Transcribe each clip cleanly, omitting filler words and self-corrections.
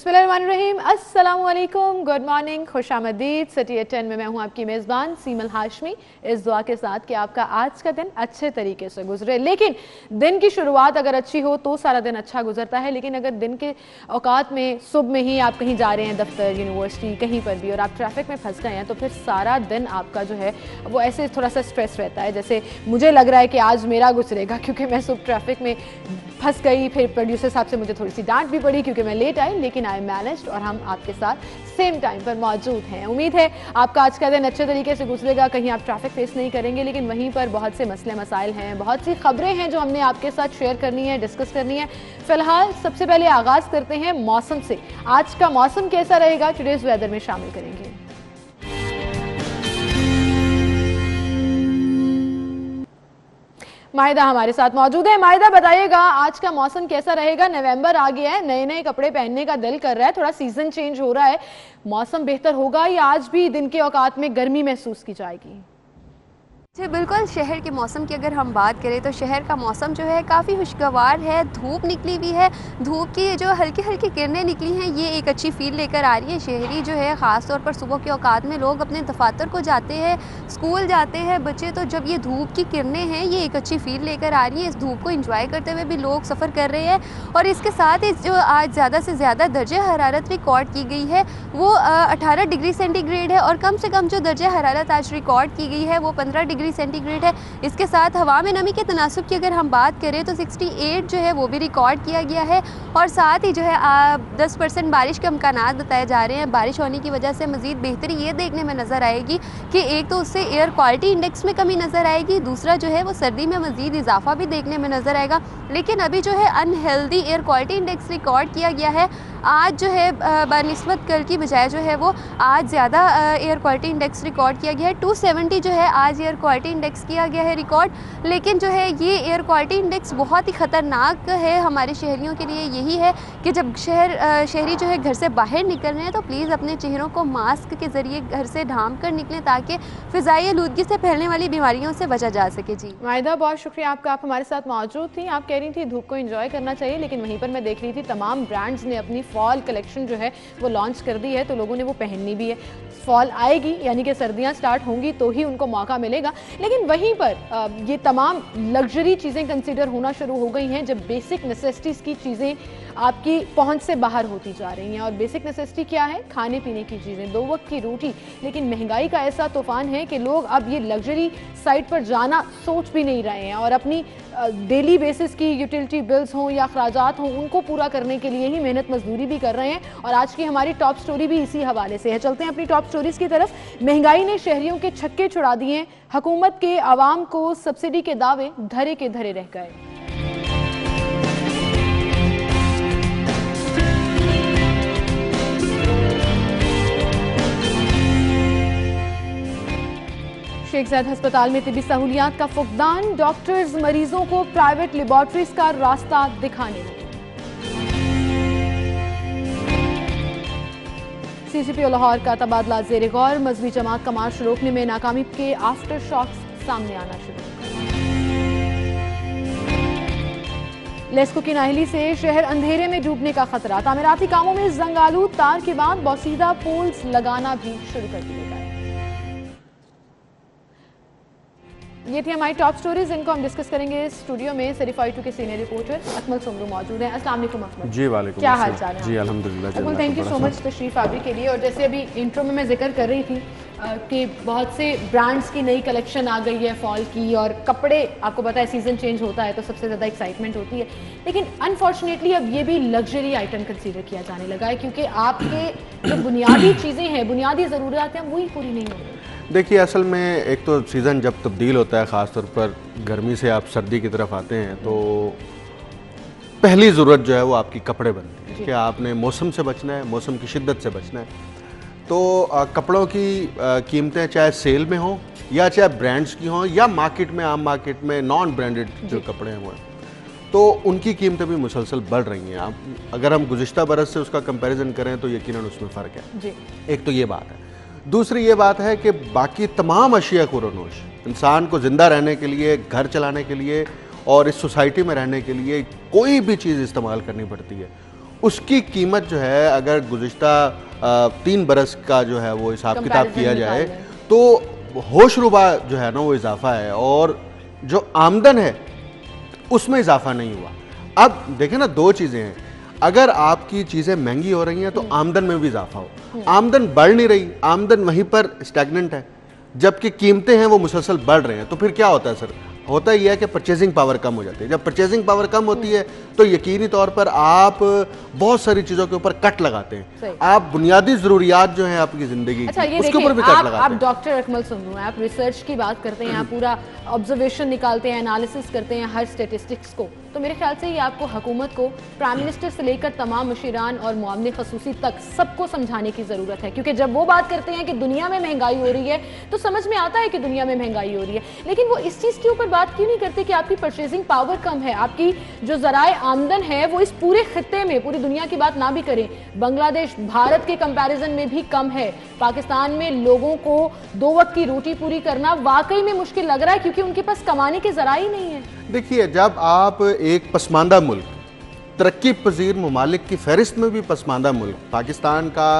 बिस्मिल्लाहिर्रहमानिर्रहीम, अस्सलाम वालेकुम, गुड मॉर्निंग, खुशामदीद। सिटी एट 10 में मैं हूँ आपकी मेज़बान सीमल हाशमी, इस दुआ के साथ कि आपका आज का दिन अच्छे तरीके से गुजरे। लेकिन दिन की शुरुआत अगर अच्छी हो तो सारा दिन अच्छा गुजरता है, लेकिन अगर दिन के औकात में सुबह में ही आप कहीं जा रहे हैं, दफ्तर, यूनिवर्सिटी, कहीं पर भी, और आप ट्रैफिक में फंस गए हैं तो फिर सारा दिन आपका जो है वो ऐसे थोड़ा सा स्ट्रेस रहता है। जैसे मुझे लग रहा है कि आज मेरा गुजरेगा, क्योंकि मैं सुबह ट्रैफिक में फंस गई, फिर प्रोड्यूसर साहब से मुझे थोड़ी सी डांट भी पड़ी क्योंकि मैं लेट आई, लेकिन आई मैनेज्ड और हम आपके साथ सेम टाइम पर मौजूद हैं। उम्मीद है आपका आज का दिन अच्छे तरीके से गुजरेगा, कहीं आप ट्रैफिक फेस नहीं करेंगे। लेकिन वहीं पर बहुत से मसले मसाइल हैं, बहुत सी खबरें हैं जो हमने आपके साथ शेयर करनी है, डिस्कस करनी है। फिलहाल सबसे पहले आगाज करते हैं मौसम से। आज का मौसम कैसा रहेगा, टुडेज वेदर में शामिल करेंगे। माहिदा हमारे साथ मौजूद है। माहिदा, बताइएगा आज का मौसम कैसा रहेगा? नवंबर आ गया है, नए नए कपड़े पहनने का दिल कर रहा है, थोड़ा सीजन चेंज हो रहा है, मौसम बेहतर होगा या आज भी दिन के औकात में गर्मी महसूस की जाएगी? जी बिल्कुल, शहर के मौसम की अगर हम बात करें तो शहर का मौसम जो है काफ़ी खुशगवार है। धूप निकली हुई है, धूप की जो हल्की हल्की किरणें निकली हैं ये एक अच्छी फील लेकर आ रही है। शहरी जो है ख़ास तौर पर सुबह के औकात में लोग अपने दफातर को जाते हैं, स्कूल जाते हैं बच्चे, तो जब ये धूप की किरणें हैं ये एक अच्छी फील लेकर आ रही है। इस धूप को इंजॉय करते हुए भी लोग सफ़र कर रहे हैं। और इसके साथ ही जो आज ज़्यादा से ज़्यादा दर्जे हरारत रिकॉर्ड की गई है वो 18 डिग्री सेंटीग्रेड है, और कम से कम जो दर्जे हरारत आज रिकॉर्ड की गई है वो 15 डिग्री सेंटीग्रेड है। इसके साथ हवा में नमी के तनासुब की अगर हम बात करें तो 68 जो है वो भी रिकॉर्ड किया गया है। और साथ ही जो है 10% बारिश के इम्कानात बताए जा रहे हैं। बारिश होने की वजह से मज़ीद बेहतरी ये देखने में नज़र आएगी कि एक तो उससे एयर क्वालिटी इंडेक्स में कमी नज़र आएगी, दूसरा जो है वो सर्दी में मज़ीद इजाफा भी देखने में नज़र आएगा। लेकिन अभी जो है unhealthy air quality index record किया गया है। आज जो है बनिस्बत कल की बजाय जो है वो आज ज़्यादा एयर क्वालिटी इंडेक्स रिकॉर्ड किया गया है। 270 जो है आज एयर क्वालिटी इंडेक्स किया गया है रिकॉर्ड। लेकिन जो है ये एयर क्वालिटी इंडेक्स बहुत ही ख़तरनाक है हमारे शहरियों के लिए। यही है कि जब शहरी जो है घर से बाहर निकल रहे हैं तो प्लीज़ अपने चेहरों को मास्क के ज़रिए घर से ढांप कर निकलें ताकि फ़िज़ाई आलूदगी से फैलने वाली बीमारियों से बचा जा सके। जी माहिदा, बहुत शुक्रिया आपका, आप हमारे साथ मौजूद थी। आप कह रही थी धूप को एंजॉय करना चाहिए, लेकिन वहीं पर मैं देख रही थी तमाम ब्रांड्स ने अपनी फॉल कलेक्शन जो है वो लॉन्च कर दी है, तो लोगों ने वो पहननी भी है। फॉल आएगी यानी कि सर्दियां स्टार्ट होंगी तो ही उनको मौका मिलेगा। लेकिन वहीं पर ये तमाम लग्जरी चीज़ें कंसीडर होना शुरू हो गई हैं जब बेसिक नेसेसिटीज़ की चीज़ें आपकी पहुंच से बाहर होती जा रही हैं। और बेसिक नेसेसिटी क्या है? खाने पीने की चीज़ें, 2 वक्त की रोटी। लेकिन महंगाई का ऐसा तूफान है कि लोग अब ये लग्जरी साइट पर जाना सोच भी नहीं रहे हैं, और अपनी डेली बेसिस की यूटिलिटी बिल्स हों या अखराजात हों उनको पूरा करने के लिए ही मेहनत मजदूरी भी कर रहे हैं। और आज की हमारी टॉप स्टोरी भी इसी हवाले से है। चलते हैं अपनी टॉप स्टोरीज की तरफ। महंगाई ने शहरियों के छक्के छुड़ा दिए हैं, हुकूमत के आवाम को सब्सिडी के दावे धरे के धरे रह गए। शेख ज़ैद अस्पताल में तिबी सहूलियात का फुकदान, डॉक्टर्स मरीजों को प्राइवेट लेबॉर्ट्रीज का रास्ता दिखाने लगे। CCPO लाहौर का तबादला ज़ेरे गौर, मजहबी जमात का मार्च रोकने में नाकामी के आफ्टर शॉक्स सामने आना शुरू। लेस्को की नाहली से शहर अंधेरे में डूबने का खतरा, तामीराती कामों में जंगालूद तार के बाद बोसीदा पोल्स लगाना भी शुरू कर दिए गए। ये थी हमारी टॉप स्टोरीज, इनको हम डिस्कस करेंगे स्टूडियो में। सर्टिफाइड टू के सीनियर रिपोर्टर अकमल सुमरू मौजूद हैं। अस्सलाम वालेकुम अकमल। जी वालेकुम, क्या हाल चाल है? जी अल्हम्दुलिल्लाह। Akmal, thank you so much तशरीफ आने के लिए। और जैसे अभी इंट्रो में मैं जिक्र कर रही थी कि बहुत से ब्रांड्स की नई कलेक्शन आ गई है फॉल की, और कपड़े आपको पता है सीजन चेंज होता है तो सबसे ज़्यादा एक्साइटमेंट होती है। लेकिन अनफॉर्चुनेटली अब ये भी लग्जरी आइटम कंसीडर किया जाने लगा है, क्योंकि आपके जो बुनियादी चीज़ें हैं, बुनियादी ज़रूरत हैं, वही पूरी नहीं हो रही। देखिए, असल में एक तो सीज़न जब तब्दील होता है, ख़ास तौर पर गर्मी से आप सर्दी की तरफ आते हैं, तो पहली ज़रूरत जो है वो आपकी कपड़े बनती है कि आपने मौसम से बचना है, मौसम की शिद्दत से बचना है। तो कपड़ों की कीमतें चाहे सेल में हों या चाहे ब्रांड्स की हों या मार्केट में, आम मार्केट में नॉन ब्रांडेड जो कपड़े हैं वो, तो उनकी कीमतें भी मुसलसल बढ़ रही हैं। आप अगर हम गुज़िश्ता बरस से उसका कंपैरिजन करें तो यकीनन उसमें फ़र्क है जी। एक तो ये बात है। दूसरी ये बात है कि बाकी तमाम अशिया कुरनोश इंसान को ज़िंदा रहने के लिए, घर चलाने के लिए और इस सोसाइटी में रहने के लिए कोई भी चीज़ इस्तेमाल करनी पड़ती है, उसकी कीमत जो है अगर गुज़िश्ता 3 बरस का जो है वो हिसाब किताब किया जाए तो होशरुबा जो है ना वो इजाफा है, और जो आमदन है उसमें इजाफा नहीं हुआ। अब देखें ना, दो चीज़ें हैं, अगर आपकी चीज़ें महंगी हो रही हैं तो आमदन में भी इजाफा हो, आमदन बढ़ नहीं रही, आमदन वहीं पर स्टैग्नेंट है, जबकि कीमतें हैं वो मुसलसल बढ़ रहे हैं, तो फिर क्या होता है सर? होता ही है कि परचेजिंग पावर कम हो जाती है। जब परचेजिंग पावर कम होती है तो यकीनी तौर पर आप बहुत सारी चीज़ों के ऊपर कट लगाते हैं, आप बुनियादी ज़रूरियात जो हैं आपकी ज़िंदगी की उसके ऊपर भी कट लगाते हैं। आप डॉक्टर अकमल सुमरू हैं, आप रिसर्च की बात करते हैं, आप पूरा ऑब्जर्वेशन निकालते हैं, एनालिसिस करते हैं हर स्टेटिस्टिक्स को, तो मेरे ख्याल से ये आपको हुकूमत को प्राइम मिनिस्टर से लेकर तमाम मुशीरान और मुआवने खसूसी तक सबको समझाने की ज़रूरत है, क्योंकि जब वो बात करते हैं कि दुनिया में महंगाई हो रही है तो समझ में आता है कि दुनिया में महंगाई हो रही है, लेकिन वो इस चीज़ के ऊपर बात क्यों नहीं करते कि आपकी परचेजिंग पावर कम है, आपकी जो ज़राए आमदन है वो इस पूरे खित्ते में, पूरी दुनिया की बात ना भी करें, बांग्लादेश भारत के कंपैरिजन में भी कम है। पाकिस्तान में लोगों को 2 वक्त की रोटी पूरी करना वाकई में मुश्किल लग रहा है, क्योंकि उनके पास कमाने के ज़राए ही नहीं है। देखिए, जब आप एक पसमानदा मुल्क, तरक्की पजीर ममालिक की फहरिस्त में भी पसमानदा मुल्क, पाकिस्तान का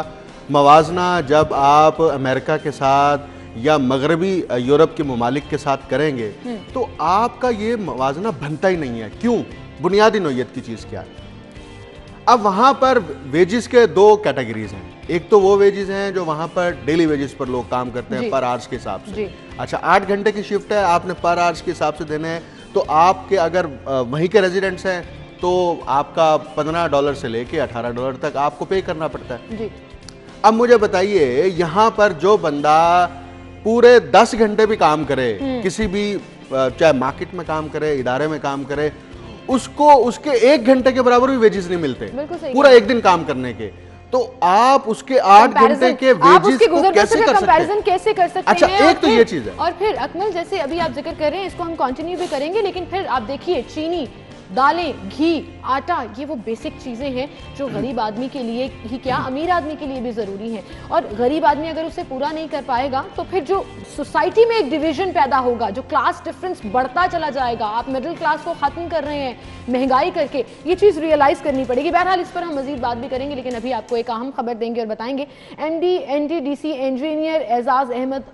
मवाजना जब आप अमेरिका के साथ या मगरबी यूरोप के ममालिक के साथ करेंगे तो आपका ये मवाजना बनता ही नहीं है। क्यों? बुनियादी नौयत की चीज़ क्या है? अब वहाँ पर वेजिस के 2 कैटेगरीज हैं, एक तो वो वेजिस हैं जो वहाँ पर डेली वेजिस पर लोग काम करते हैं पर आवर्स के हिसाब से, अच्छा 8 घंटे की शिफ्ट है, आपने पर आवर्स के हिसाब से देने हैं, तो आपके अगर वहीं के रेजिडेंट्स हैं तो आपका $15 से लेके $18 तक आपको पे करना पड़ता है जी। अब मुझे बताइए, यहाँ पर जो बंदा पूरे 10 घंटे भी काम करे, किसी भी चाहे मार्केट में काम करे, इदारे में काम करे, उसको उसके 1 घंटे के बराबर भी वेजेस नहीं मिलते पूरा 1 दिन काम करने के, तो आप उसके 8 घंटे के वेजेस को कैसे कर सकते हैं? अच्छा, एक तो ये चीज है। और फिर अकमल, जैसे अभी आप जिक्र कर रहे हैं, इसको हम कंटिन्यू भी करेंगे, लेकिन फिर आप देखिए चीनी, दालें, घी, आटा, ये वो बेसिक चीज़ें हैं जो गरीब आदमी के लिए ही क्या अमीर आदमी के लिए भी ज़रूरी हैं, और गरीब आदमी अगर उसे पूरा नहीं कर पाएगा तो फिर जो सोसाइटी में एक डिवीजन पैदा होगा, जो क्लास डिफरेंस बढ़ता चला जाएगा, आप मिडिल क्लास को ख़त्म कर रहे हैं महंगाई करके, ये चीज़ रियलाइज़ करनी पड़ेगी। बहरहाल इस पर हम मज़ीद बात भी करेंगे, लेकिन अभी आपको एक अहम खबर देंगे और बताएंगे MD NTDC इंजीनियर एजाज़ अहमद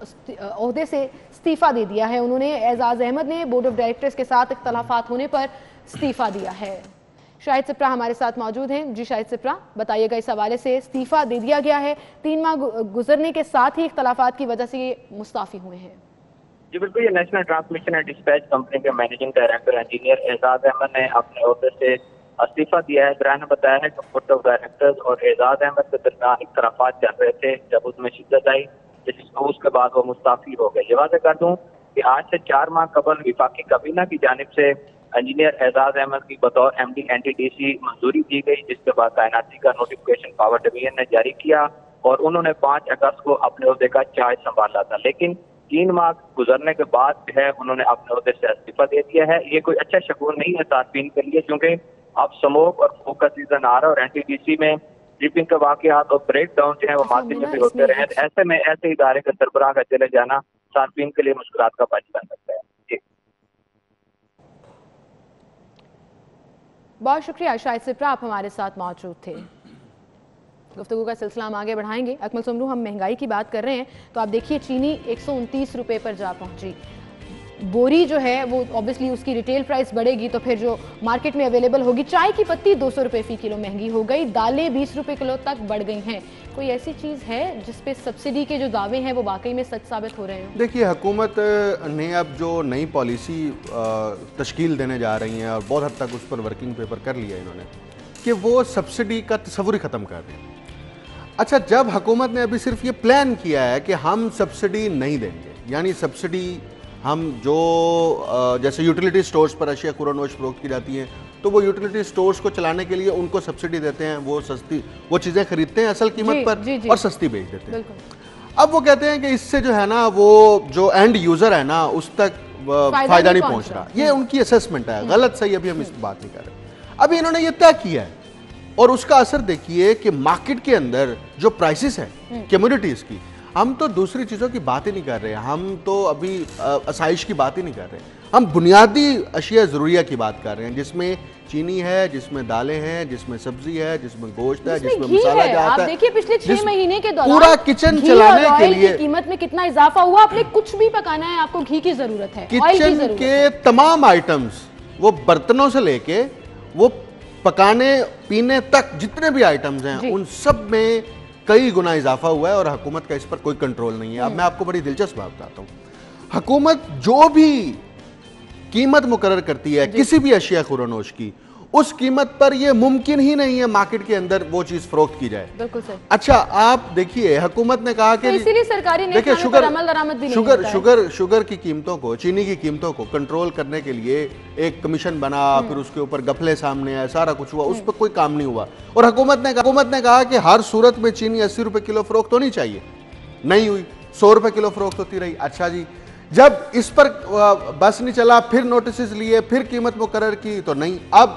ओहदे से इस्तीफ़ा दे दिया है। उन्होंने, एजाज़ अहमद ने बोर्ड ऑफ डायरेक्टर्स के साथ इख्तलाफात होने पर इस्तीफा दिया है। शाहिद सिप्रा हमारे साथ मौजूद हैं। जी शाहिद सिप्रा, बताइएगा, इस हवाले से इस्तीफा दे दिया गया है, 3 माह गुजरने के साथ ही इख्तलाफात की वजह से ये मुस्ताफी हुए हैं। जी बिल्कुल, ये national transmission and dispatch company के managing director engineer Ejaz Ahmed ने अपने ओहदे से इस्तीफा दिया है। जरा ने बताया है कि बोर्ड ऑफ डायरेक्टर्स और एजाज अहमद के दरमियान इख्तलाफात चल रहे थे, जब उसमें शिद्दत आई जिसको उसके बाद वो मुस्ताफी हो गए। ये वादे कर दूं कि आज से 4 माह कबल विफाकी काबीना की जानिब से इंजीनियर एजाज अहमद की बतौर MD NTDC मंजूरी दी गई, जिसके बाद तैनाती का नोटिफिकेशन पावर डिवीजन ने जारी किया और उन्होंने 5 अगस्त को अपने ओहदे का चार्ज संभाला था, लेकिन 3 माह गुजरने के बाद जो है उन्होंने अपने ओहदे से इस्तीफा दे दिया है। ये कोई अच्छा शगुन नहीं है सार्फिन के लिए, क्योंकि अब स्मोक और फूक का सीजन आ रहा है और NTDC में ट्रिपिंग के वाकयात और ब्रेक डाउन जो है वो मार्केट में भी होते रहे, ऐसे में ऐसे इदारे के सरबराह का चले जाना सार्फिन के लिए मुश्किलात का बायस बन सकता है। बहुत शुक्रिया शाहिद सिप्रा, आप हमारे साथ मौजूद थे। गुफ्तगू का सिलसिला हम आगे बढ़ाएंगे। अकमल सुमरू, हम महंगाई की बात कर रहे हैं तो आप देखिए चीनी 129 रुपये पर जा पहुंची, बोरी जो है वो ऑब्वियसली उसकी रिटेल प्राइस बढ़ेगी तो फिर जो मार्केट में अवेलेबल होगी, चाय की पत्ती 200 रुपये फ़ी किलो महंगी हो गई, दालें 20 रुपये किलो तक बढ़ गई हैं। कोई ऐसी चीज़ है जिस पे सब्सिडी के जो दावे हैं वो वाकई में सच साबित हो रहे हैं? देखिए, हुकूमत ने अब जो नई पॉलिसी तश्कील देने जा रही हैं और बहुत हद तक उस पर वर्किंग पेपर कर लिया है इन्होंने कि वो सब्सिडी का तस्वुर ही ख़त्म कर दें। अच्छा, जब हुकूमत ने अभी सिर्फ ये प्लान किया है कि हम सब्सिडी नहीं देंगे, यानी सब्सिडी हम जो जैसे यूटिलिटी स्टोर्स पर अशिया खुरानोश फरोख्त की जाती हैं तो वो यूटिलिटी स्टोर्स को चलाने के लिए उनको सब्सिडी देते हैं, वो सस्ती वो चीज़ें खरीदते हैं असल कीमत पर और सस्ती बेच देते हैं। अब वो कहते हैं कि इससे जो है ना वो जो एंड यूज़र है ना उस तक फ़ायदा नहीं पहुंच रहा। ये उनकी असेसमेंट है, गलत सही अभी हम इस बात नहीं कर रहे। अभी इन्होंने ये तय किया है और उसका असर देखिए कि मार्केट के अंदर जो प्राइसेस हैं कमोडिटीज़ की, हम तो दूसरी चीज़ों की बात ही नहीं कर रहे, हम तो अभी आसाइश की बात ही नहीं कर रहे, हम बुनियादी अशिया ज़रूरिया की बात कर रहे हैं, जिसमें चीनी है, जिसमें दालें हैं, जिसमें सब्जी है, जिसमें गोश्त है, जिसमें मसाला जाता है। आप देखिए पिछले 6 महीने के दौरान पूरा किचन चलाने के लिए कीमत में कितना इजाफा हुआ। आपने कुछ भी पकाना है, आपको घी की जरूरत है, किचन के तमाम आइटम्स, वो बर्तनों से लेके वो पकाने पीने तक जितने भी आइटम्स हैं, उन सब में कई गुना इजाफा हुआ है और हुकूमत का इस पर कोई कंट्रोल नहीं है। अब मैं आपको बड़ी दिलचस्प बात बताता हूँ। हुकूमत जो भी कीमत मुकर्रर करती है किसी भी अशिया खुरानोश की, उस कीमत पर यह मुमकिन ही नहीं है मार्केट के अंदर वो चीज फरोख्त की जाए। बिल्कुल सही। अच्छा, आप देखिए हुकूमत ने कहा कि इसीलिए सरकारी देखिए शुगर की कीमतों को, चीनी की कीमतों को कंट्रोल करने के लिए एक कमीशन बना, फिर उसके ऊपर गफले सामने आए, सारा कुछ हुआ, उस पर कोई काम नहीं हुआ। और हुकूमत ने कहा कि हर सूरत में चीनी 80 रुपए किलो फरोख्त होनी चाहिए, नहीं हुई, 100 रुपए किलो फरोख्त होती रही। अच्छा जी, जब इस पर बस नहीं चला, फिर नोटिस लिए, फिर कीमत मुकर्रर की, तो नहीं। अब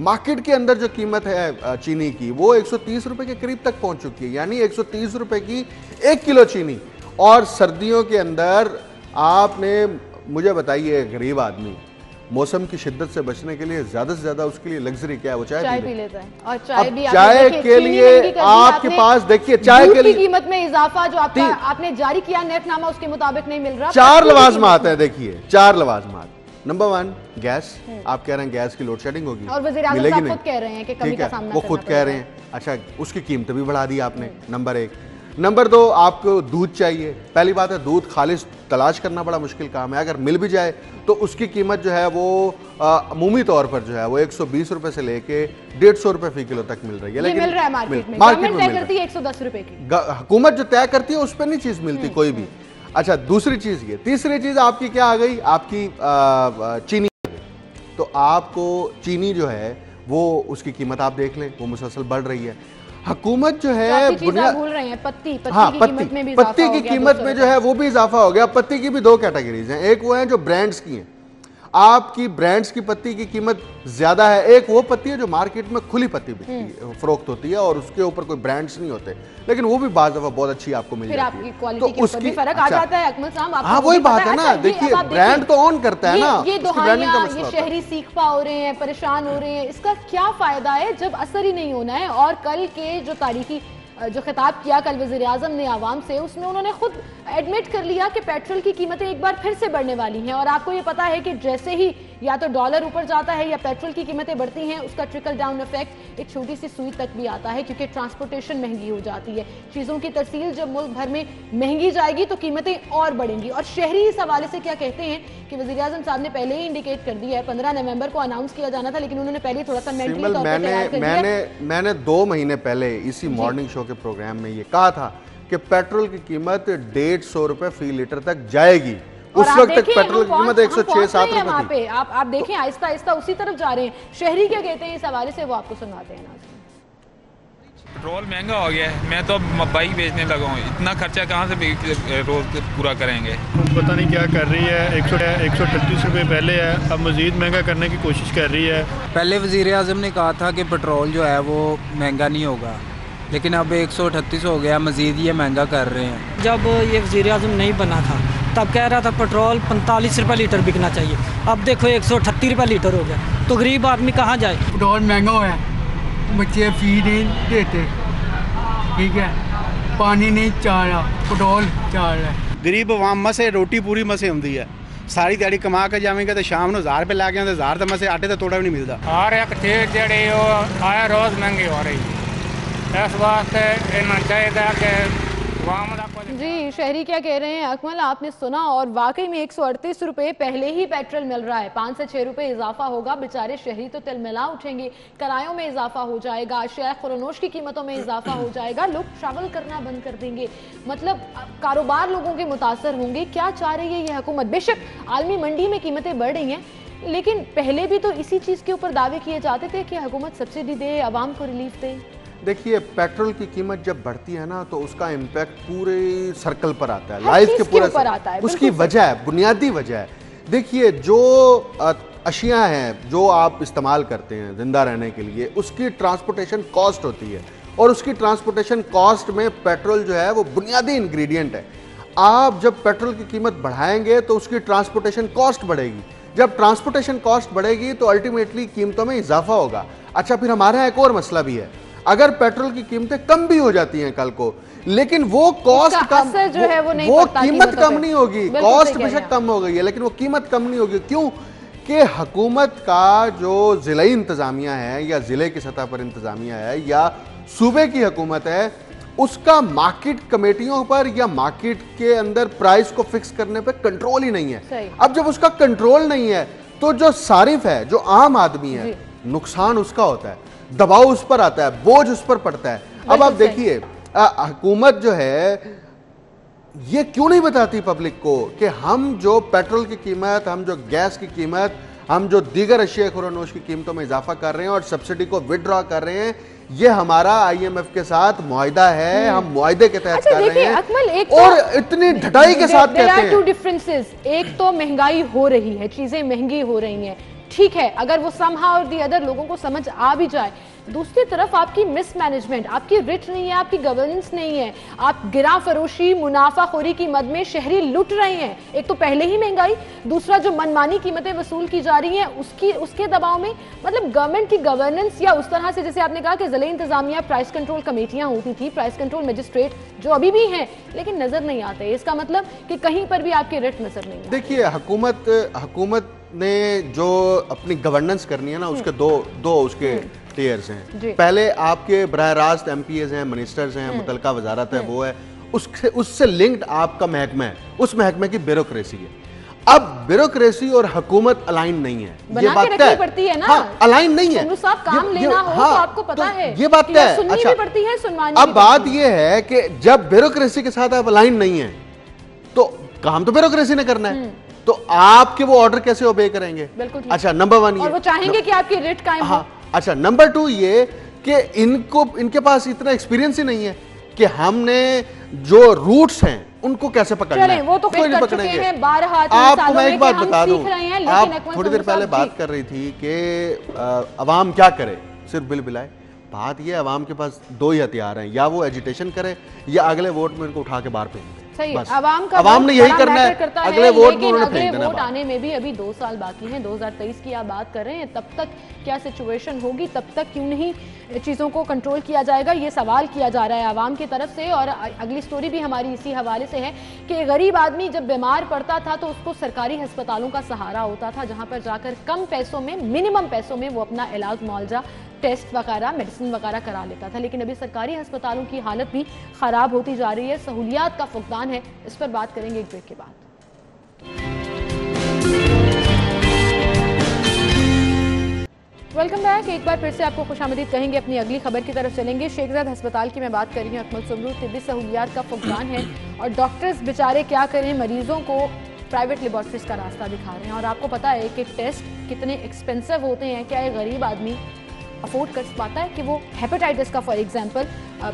मार्केट के अंदर जो कीमत है चीनी की, वो 130 रुपए के करीब तक पहुंच चुकी है, यानी 130 रुपए की 1 किलो चीनी। और सर्दियों के अंदर आपने मुझे बताइए, गरीब आदमी मौसम की शिद्दत से बचने के लिए ज्यादा से ज्यादा उसके लिए लग्जरी क्या है? वो चाय पी लेता है। और चाय के लिए आपके पास देखिए, चाय के लिए कीमत में इजाफा जो आपने जारी किया नेफनामा, उसके मुताबिक नहीं मिल रहा। 4 लवाजमात है, देखिए 4 लवाजमात। नंबर 1 गैस, आप कह रहे हैं गैस की लोड शेडिंग होगी और वज़ीर आज़म साहब खुद कह रहे हैं कि कमी का सामना, वो खुद कह रहे हैं। अच्छा, उसकी कीमत भी बढ़ा दी आपने, नंबर 1। नंबर 2, आपको दूध चाहिए। पहली बात है, दूध खालिश तलाश करना बड़ा मुश्किल काम है, अगर मिल भी जाए तो उसकी कीमत जो है वो अमूमी तौर पर जो है वो 120 रुपए से लेके 150 रुपए फी किलो तक मिल रही है। लेकिन मिल रहा है मार्केट में तय करती है 110 रुपए की, हुकूमत जो तय करती है उस पर नहीं चीज मिलती कोई भी। अच्छा, दूसरी चीज ये, तीसरी चीज आपकी क्या आ गई, आपकी चीनी। तो आपको चीनी जो है वो उसकी कीमत आप देख लें, वो मुसलसल बढ़ रही है। हुकूमत जो है भूल रहे हैं पत्ती की कीमत में जो है वो भी इजाफा हो गया। पत्ती की भी 2 कैटेगरीज हैं, एक वो है जो ब्रांड्स की हैं, आपकी ब्रांड्स की पत्ती की कीमत ज्यादा है, एक वो पत्ती है जो मार्केट में खुली पत्ती बिकती है, फरोख्त होती है और उसके ऊपर कोई ब्रांड्स नहीं होते, लेकिन वो भी बाज़ दफा बहुत अच्छी आपको मिल जाती है। तो उसकी फर्क आ जाता है अकमल साहब। हाँ, वही बात है ना। देखिए, ब्रांड तो ऑन करता है ना, ये शहरी सीखपा हो रहे हैं, परेशान हो रहे हैं, इसका क्या फायदा है जब असर ही नहीं होना है। और कल के जो तारीखी जो खिताब किया कल वज़ीर आज़म ने आवाम से, उसमें उन्होंने खुद एडमिट कर लिया कि पेट्रोल की कीमतें एक बार फिर से बढ़ने वाली हैं। और आपको ये पता है कि जैसे ही या तो डॉलर ऊपर जाता है या पेट्रोल की कीमतें बढ़ती हैं, उसका ट्रिकल डाउन इफेक्ट एक छोटी सी सुई तक भी आता है, क्योंकि ट्रांसपोर्टेशन महंगी हो जाती है। चीज़ों की तरसील जब मुल्क भर में महंगी जाएगी तो कीमतें और बढ़ेंगी। और शहरी इस हवाले से क्या कहते हैं कि वज़ीर आज़म साहब ने पहले ही इंडिकेट कर दिया है, 15 नवंबर को अनाउंस किया जाना था, लेकिन उन्होंने पहले थोड़ा सा मेंटली तौर पर तैयार कर दिया। मैंने 2 महीने पहले इसी मॉर्निंग शो के प्रोग्राम में ये कहा था कि पेट्रोल की कीमत 150 रुपए फी लीटर तक जाएगी। उस वक्त तक पेट्रोल की कीमत 106-107 रुपए थी। आप देखें आहिस्ता आहिस्ता उसी तरफ जा रहे हैं। शहरी क्या कहते हैं इस हवाले से, वो आपको सुनाते हैं। पेट्रोल महंगा हो गया है, मैं तो बाइक बेचने लगा हूँ, इतना खर्चा कहाँ से रोज पूरा करेंगे। पता नहीं क्या कर रही है। 138 रुपये पहले है, अब मज़ीद महंगा करने की कोशिश कर रही है। पहले वज़ीर आज़म ने कहा था कि पेट्रोल जो है वो महंगा नहीं होगा, लेकिन अब 138 हो गया, मज़ीद ये महंगा कर रहे हैं। जब ये वज़ीर आज़म नहीं बना था तब कह रहा था पेट्रोल 45 रुपये लीटर बिकना चाहिए, अब देखो 138 रुपये लीटर हो गया, तो गरीब आदमी कहाँ जाए। पेट्रोल महंगा हुआ है, बच्चे फी नहीं देते, ठीक है, पानी नहीं चाह रहा, पेट्रोल चाह रहा है। गरीब आवाम मसे रोटी पूरी मसे होती है, सारी दिहाड़ी कमा के जावेंगे तो शाम को 1000 रुपये लैके आते, 1000 तो मसे आटे का तोड़ा भी नहीं मिलता। हर एक चीज़ जी आया रोज़ महंगी हो रही है, इस वास्ते इन्ना चाहिए कि जी। शहरी क्या कह रहे हैं अकमल, आपने सुना, और वाकई में 138 रुपये पहले ही पेट्रोल मिल रहा है, 5 से 6 रुपये इजाफा होगा, बेचारे शहरी तो तिलमिला उठेंगे, किरायों में इजाफा हो जाएगा, अशिया खुरानोश की कीमतों में इजाफा हो जाएगा, लोग ट्रैवल करना बंद कर देंगे, मतलब कारोबार लोगों के मुतासर होंगे। क्या चाह रही है ये हुकूमत? बेशक आलमी मंडी में कीमतें बढ़ रही हैं, लेकिन पहले भी तो इसी चीज़ के ऊपर दावे किए जाते थे कि हुकूमत सब्सिडी दे, आवाम को रिलीफ दे। देखिए, पेट्रोल की कीमत जब बढ़ती है ना तो उसका इम्पैक्ट पूरे सर्कल पर आता है, लाइफ के पूरे ऊपर आता है। उसकी वजह है, बुनियादी वजह है। देखिए, जो अशिया हैं जो आप इस्तेमाल करते हैं जिंदा रहने के लिए, उसकी ट्रांसपोर्टेशन कॉस्ट होती है, और उसकी ट्रांसपोर्टेशन कॉस्ट में पेट्रोल जो है वो बुनियादी इंग्रेडिएंट है। आप जब पेट्रोल की कीमत बढ़ाएंगे तो उसकी ट्रांसपोर्टेशन कॉस्ट बढ़ेगी, जब ट्रांसपोर्टेशन कॉस्ट बढ़ेगी तो अल्टीमेटली कीमतों में इजाफा होगा। अच्छा, फिर हमारा एक और मसला भी है, अगर पेट्रोल की कीमतें कम भी हो जाती हैं कल को, लेकिन वो कॉस्ट कम जो है वो नहीं, वो कीमत कम नहीं होगी। कॉस्ट बेशक कम हो गई है लेकिन वो कीमत कम नहीं होगी। क्यों कि हुकूमत का जो ज़िले इंतज़ामिया है या ज़िले की सतह पर इंतज़ामिया है या सूबे की हुकूमत है, उसका मार्केट कमेटियों पर या मार्केट के अंदर प्राइस को फिक्स करने पर कंट्रोल ही नहीं है। अब जब उसका कंट्रोल नहीं है तो जो सारिफ है, जो आम आदमी है, नुकसान उसका होता है, दबाव उस पर आता है, बोझ उस पर पड़ता है। अब आप देखिए हुकूमत जो है ये क्यों नहीं बताती पब्लिक को कि हम जो पेट्रोल की कीमत, हम जो गैस की कीमत, हम जो दीगर अशिया खुरानोश की कीमतों में इजाफा कर रहे हैं और सब्सिडी को विड्रॉ कर रहे हैं, ये हमारा IMF के साथ मुआहिदा है, हम मुआहिदे के तहत कर रहे हैं और इतनी ढटाई के साथ कहते हैं। टू डिफरेंसेस, एक तो महंगाई हो रही है, चीजें महंगी हो रही हैं, ठीक है, अगर वो समहाउ और दी अदर लोगों को समझ आ भी जाए। दूसरी तरफ आपकी मिसमैनेजमेंट, आपकी रिट नहीं है, आपकी गवर्नेंस नहीं है, आप गिरा फरोशी मुनाफाखोरी की मद में शहरी लुट रहे हैं। एक तो पहले ही महंगाई, दूसरा जो मनमानी कीमतें वसूल की जा रही हैं उसके दबाव में, मतलब गवर्नमेंट की गवर्नेंस या उस तरह से जैसे आपने कहा कि ज़िले इंतजामिया प्राइस कंट्रोल कमेटियां होती थी, प्राइस कंट्रोल मजिस्ट्रेट जो अभी भी हैं लेकिन नजर नहीं आते। इसका मतलब कि कहीं पर भी आपकी रिट नजर नहीं। देखिए हुकूमत ने जो अपनी गवर्नेंस करनी है ना, उसके दो उसके टीयर्स हैं। पहले आपके बराह रास्त MPs हैं, मिनिस्टर्स हैं, मुतलका वजारत है, वो है, उससे लिंक्ड आपका महकमा है, उस महकमे की ब्यूरोक्रेसी है। अब ब्यूरोक्रेसी और हुकूमत अलाइन नहीं है, ये बात तय पड़ती है ना। हाँ, अलाइन नहीं है, काम लेना हो तो आपको पता है, ये बात तय है। अच्छा, अब बात ये है कि जब ब्यूरोक्रेसी के साथ आप अलाइन नहीं है तो काम तो ब्यूरोक्रेसी ने करना है, तो आपके वो ऑर्डर कैसे ओबे करेंगे? अच्छा, नंबर 1 ये, और वो चाहेंगे कि आपकी रेट कायम हो। अच्छा, नंबर 2 ये कि इनके पास इतना एक्सपीरियंस ही नहीं है कि हमने जो रूट्स हैं उनको कैसे पकड़ना है। वो तो नहीं पकड़ेंगे। आपको मैं एक बात बता दूं, आप थोड़ी देर पहले बात कर रही थी कि अवाम क्या करे, सिर्फ बिल बिलाए। बात ये, अवाम के पास 2 ही हथियार हैं, या वो एजिटेशन करे या अगले वोट में इनको उठा के बाहर फेंक दे। अवाम ने यही करना है, अगले वोट में उन्होंने फेंक देना। वोट आने में भी अभी 2 साल बाकी हैं, 2023 की आप बात कर रहे हैं, तब तक क्या सिचुएशन होगी, तब तक क्यों नहीं चीज़ों को कंट्रोल किया जाएगा, ये सवाल किया जा रहा है आवाम की तरफ से। और अगली स्टोरी भी हमारी इसी हवाले से है कि गरीब आदमी जब बीमार पड़ता था तो उसको सरकारी अस्पतालों का सहारा होता था, जहाँ पर जाकर कम पैसों में, मिनिमम पैसों में वो अपना इलाज, मुआवजा, टेस्ट वगैरह, मेडिसिन वगैरह करा लेता था। लेकिन अभी सरकारी अस्पतालों की हालत भी ख़राब होती जा रही है, सहूलियात का फुकदान है। इस पर बात करेंगे एक ब्रेक के बाद। Welcome back. एक बार फिर से आपको खुशामदीद कहेंगे, अपनी अगली खबर की तरफ चलेंगे। शेखजाद अस्पताल की मैं बात कर रही हूँ, अकमल सुमरू। तिब्बी सहूलियात का फुकदान है और डॉक्टर्स बेचारे क्या करें, मरीजों को प्राइवेट लेबॉर्ट्रीज का रास्ता दिखा रहे हैं। और आपको पता है कि टेस्ट कितने एक्सपेंसिव होते हैं, क्या एक गरीब आदमी अफोर्ड कर पाता है कि वो हेपेटाइटिस का फॉर एग्जांपल